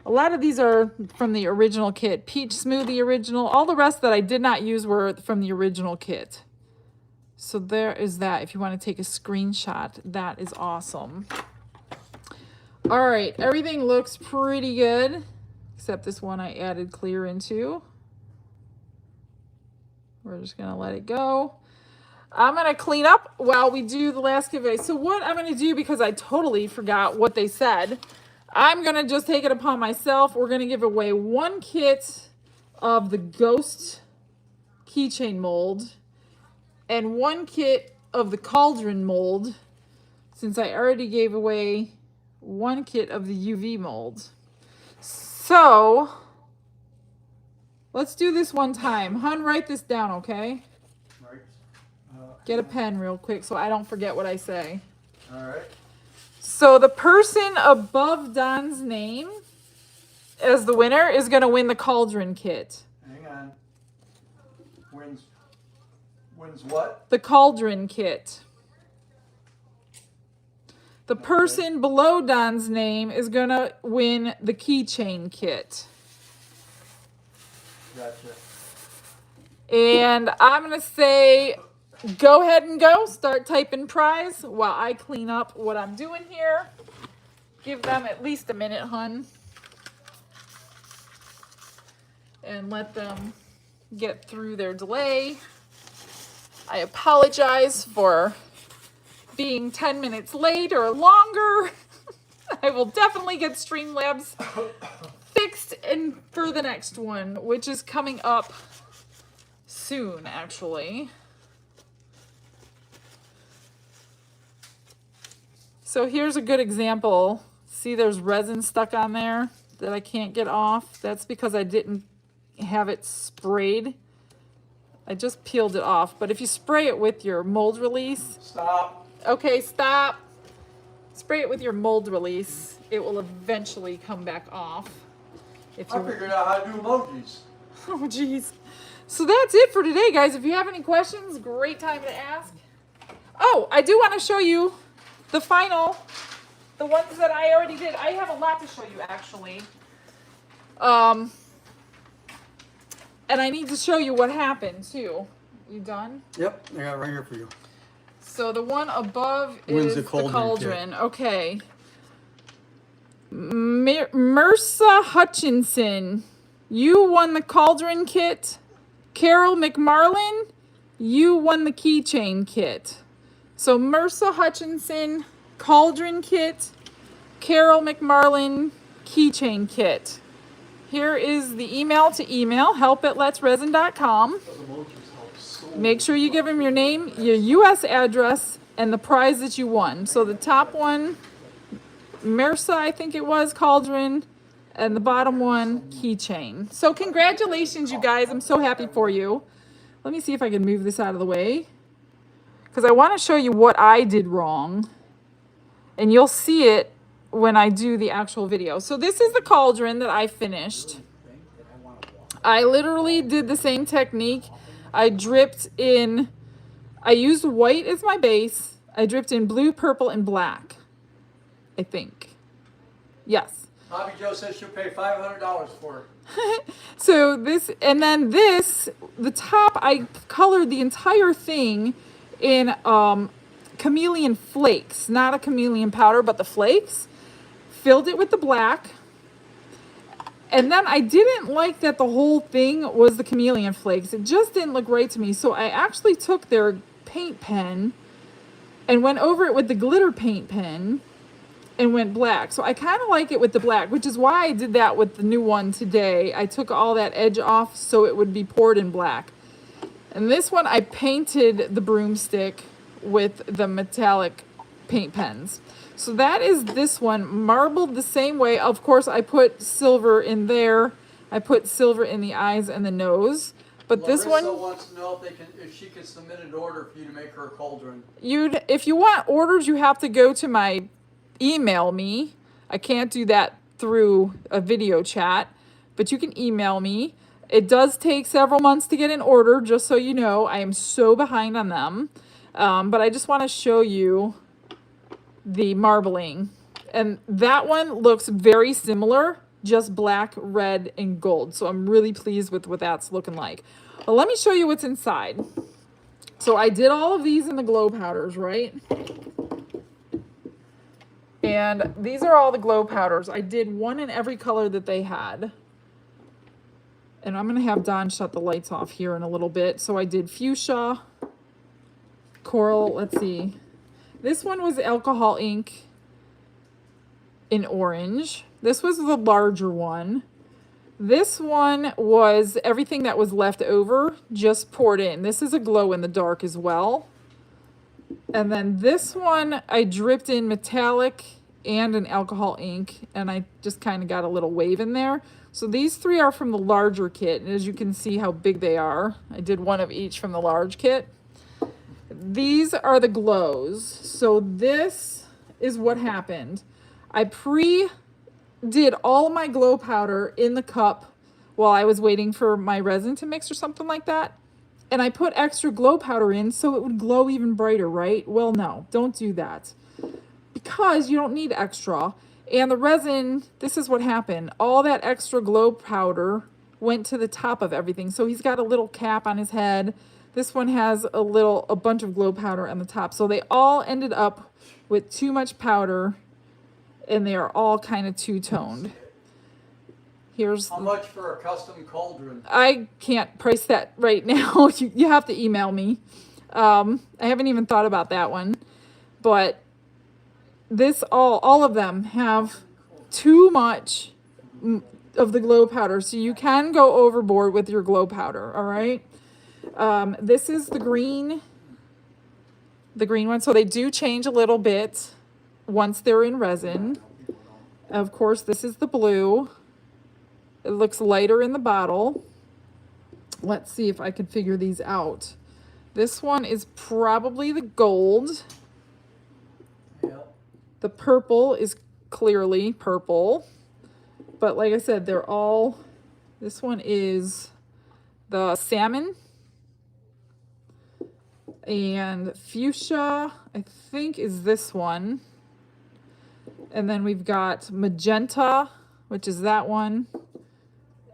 A lot of these are from the original kit. Peach Smoothie original. All the rest that I did not use were from the original kit. So there is that. If you want to take a screenshot, that is awesome. All right, everything looks pretty good, except this one I added clear into. We're just gonna let it go. I'm gonna clean up while we do the last giveaway. So what I'm gonna do, because I totally forgot what they said, I'm gonna just take it upon myself. We're gonna give away 1 kit of the Ghost keychain mold and 1 kit of the Cauldron mold, since I already gave away 1 kit of the UV mold. So let's do this one time. Hun, write this down, okay? Right. Get a pen real quick so I don't forget what I say. All right. So the person above Don's name as the winner is going to win the Cauldron kit. Hang on. Wins what? The Cauldron kit. The person below Don's name is going to win the keychain kit. Gotcha. And I'm going to say, go ahead and go. Start typing prize while I clean up what I'm doing here. Give them at least a minute, hun. And let them get through their delay. I apologize for being 10 minutes late or longer. I will definitely get Streamlabs fixed and for the next one, which is coming up soon, actually. So here's a good example. See, there's resin stuck on there that I can't get off. That's because I didn't have it sprayed. I just peeled it off. But if you spray it with your mold release. Stop. Okay, stop. Spray it with your mold release. It will eventually come back off. If you... I figured out how to do emojis. Oh, jeez. So that's it for today, guys. If you have any questions, great time to ask. Oh, I do want to show you the final, the ones that I already did. I have a lot to show you, actually. And I need to show you what happened, too. You done? Yep, I got it right here for you. So the one above Wins is the cauldron. kit. Okay. Mersa Hutchinson, you won the cauldron kit. Carol McMarlin, you won the keychain kit. So Mersa Hutchinson, cauldron kit. Carol McMarlin, keychain kit. here is the email to email, help@letsresin.com. Make sure you give them your name, your US address, and the prize that you won. So the top one, MRSA, I think it was, cauldron, and the bottom one, keychain. So congratulations, you guys. I'm so happy for you. Let me see if I can move this out of the way, because I want to show you what I did wrong. And you'll see it when I do the actual video. So this is the cauldron that I finished. I literally did the same technique. I dripped in, I used white as my base. I dripped in blue, purple, and black, I think. Yes. Bobby Joe says she'll pay $500 for it. So this, and then this, the top, I colored the entire thing in chameleon flakes, not a chameleon powder, but the flakes. Filled it with the black. And then I didn't like that the whole thing was the chameleon flakes. It just didn't look right to me. So I actually took their paint pen and went over it with the glitter paint pen and went black. So I kind of like it with the black, which is why I did that with the new one today. I took all that edge off so it would be poured in black. And this one I painted the broomstick with the metallic paint pens. So that is this one, marbled the same way. Of course, I put silver in there. I put silver in the eyes and the nose. But Larissa this one wants to know if she can submit an order for you to make her a cauldron. if you want orders, you have to go to my email me. I can't do that through a video chat, but you can email me. It does take several months to get an order, just so you know. I am so behind on them. But I just want to show you the marbling. And that one looks very similar, just black, red, and gold. So I'm really pleased with what that's looking like. But let me show you what's inside. So I did all of these in the glow powders, right? And these are all the glow powders. I did one in every color that they had. And I'm going to have Don shut the lights off here in a little bit. So I did fuchsia, coral, let's see. This one was alcohol ink in orange. This was the larger one. This one was everything that was left over, just poured in. This is a glow in the dark as well. And then this one, I dripped in metallic and an alcohol ink, and I just kind of got a little wave in there. So these three are from the larger kit, and as you can see how big they are. I did one of each from the large kit. These are the glows. So this is what happened. I did all of my glow powder in the cup while I was waiting for my resin to mix or something like that. And I put extra glow powder in so it would glow even brighter, right? Well, no, don't do that, because you don't need extra. And the resin, this is what happened. All that extra glow powder went to the top of everything. So he's got a little cap on his head. This one has a bunch of glow powder on the top. So they all ended up with too much powder, and they are all kind of two-toned. Here's how much for a custom cauldron? I can't price that right now. You have to email me. I haven't even thought about that one. But this all of them have too much of the glow powder. So you can go overboard with your glow powder, all right? This is the green one. So they do change a little bit once they're in resin. Of course, this is the blue. It looks lighter in the bottle. Let's see if I can figure these out. This one is probably the gold. Yep. The purple is clearly purple. But like I said, they're all, this one is the salmon. And fuchsia, I think, is this one. And then we've got magenta, which is that one.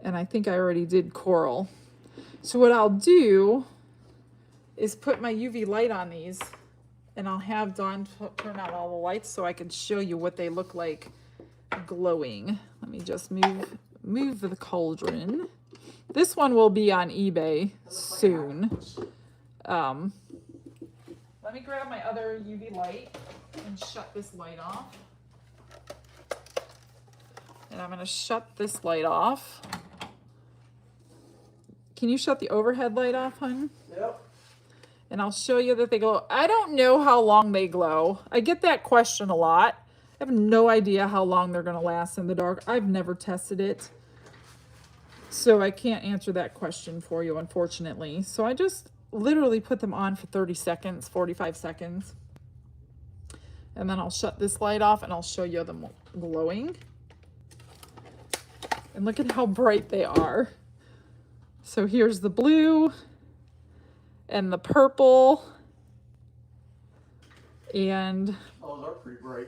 And I think I already did coral. So what I'll do is put my UV light on these, and I'll have Dawn turn out all the lights so I can show you what they look like glowing. Let me just move the cauldron. This one will be on eBay soon. Let me grab my other UV light and shut this light off. And I'm going to shut this light off. Can you shut the overhead light off, hon? Yep. And I'll show you that they glow. I don't know how long they glow. I get that question a lot. I have no idea how long they're going to last in the dark. I've never tested it. So I can't answer that question for you, unfortunately. So I just literally put them on for 30 seconds, 45 seconds. And then I'll shut this light off and I'll show you them glowing. And look at how bright they are. So here's the blue and the purple. And oh, they're pretty bright.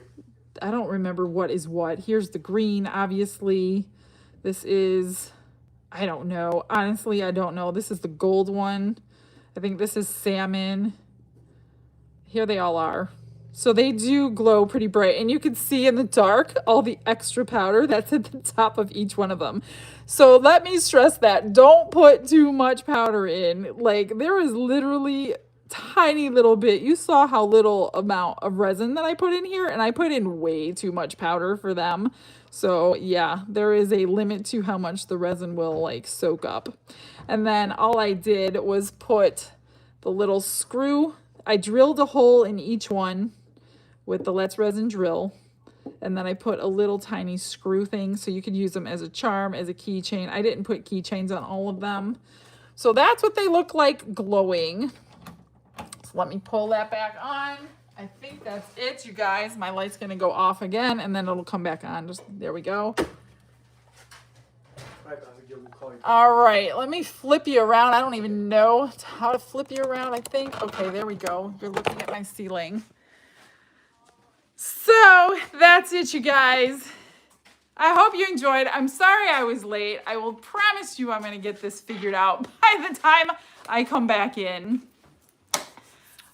I don't remember what is what. Here's the green, obviously. This is, I don't know. Honestly, I don't know. This is the gold one. I think this is salmon. Here they all are. So they do glow pretty bright. And you can see in the dark all the extra powder that's at the top of each one of them. So let me stress that. Don't put too much powder in. Like, there is literally tiny little bit. You saw how little amount of resin that I put in here, and I put in way too much powder for them. So yeah, there is a limit to how much the resin will like soak up. And then all I did was put the little screw. I drilled a hole in each one with the Let's Resin drill. And then I put a little tiny screw thing so you could use them as a charm, as a keychain. I didn't put keychains on all of them. So that's what they look like glowing. So let me pull that back on. I think that's it, you guys. My light's gonna go off again and then it'll come back on. Just there we go. All right, let me flip you around. I don't even know how to flip you around, I think. Okay, there we go. You're looking at my ceiling. So that's it, you guys. I hope you enjoyed. I'm sorry I was late. I will promise you I'm going to get this figured out by the time I come back in.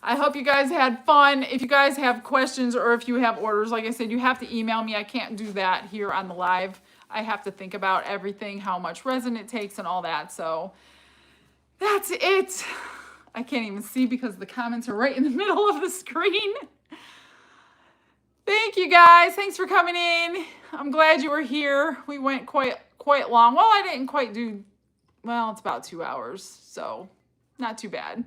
I hope you guys had fun. If you guys have questions or if you have orders, like I said, you have to email me. I can't do that here on the live. I have to think about everything, how much resin it takes and all that. So that's it. I can't even see because the comments are right in the middle of the screen. Thank you guys. Thanks for coming in. I'm glad you were here. We went quite long. Well, I didn't quite do, well, it's about 2 hours, so not too bad.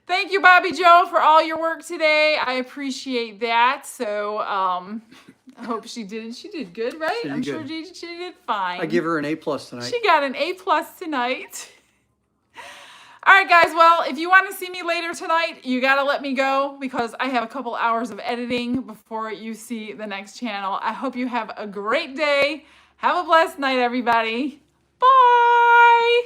Thank you, Bobby Joe, for all your work today. I appreciate that. So I hope she did good, right? I'm sure she did fine. I give her an A+ tonight. She got an A+ tonight. All right, guys. Well, if you want to see me later tonight, you got to let me go because I have a couple hours of editing before you see the next channel. I hope you have a great day. Have a blessed night, everybody. Bye.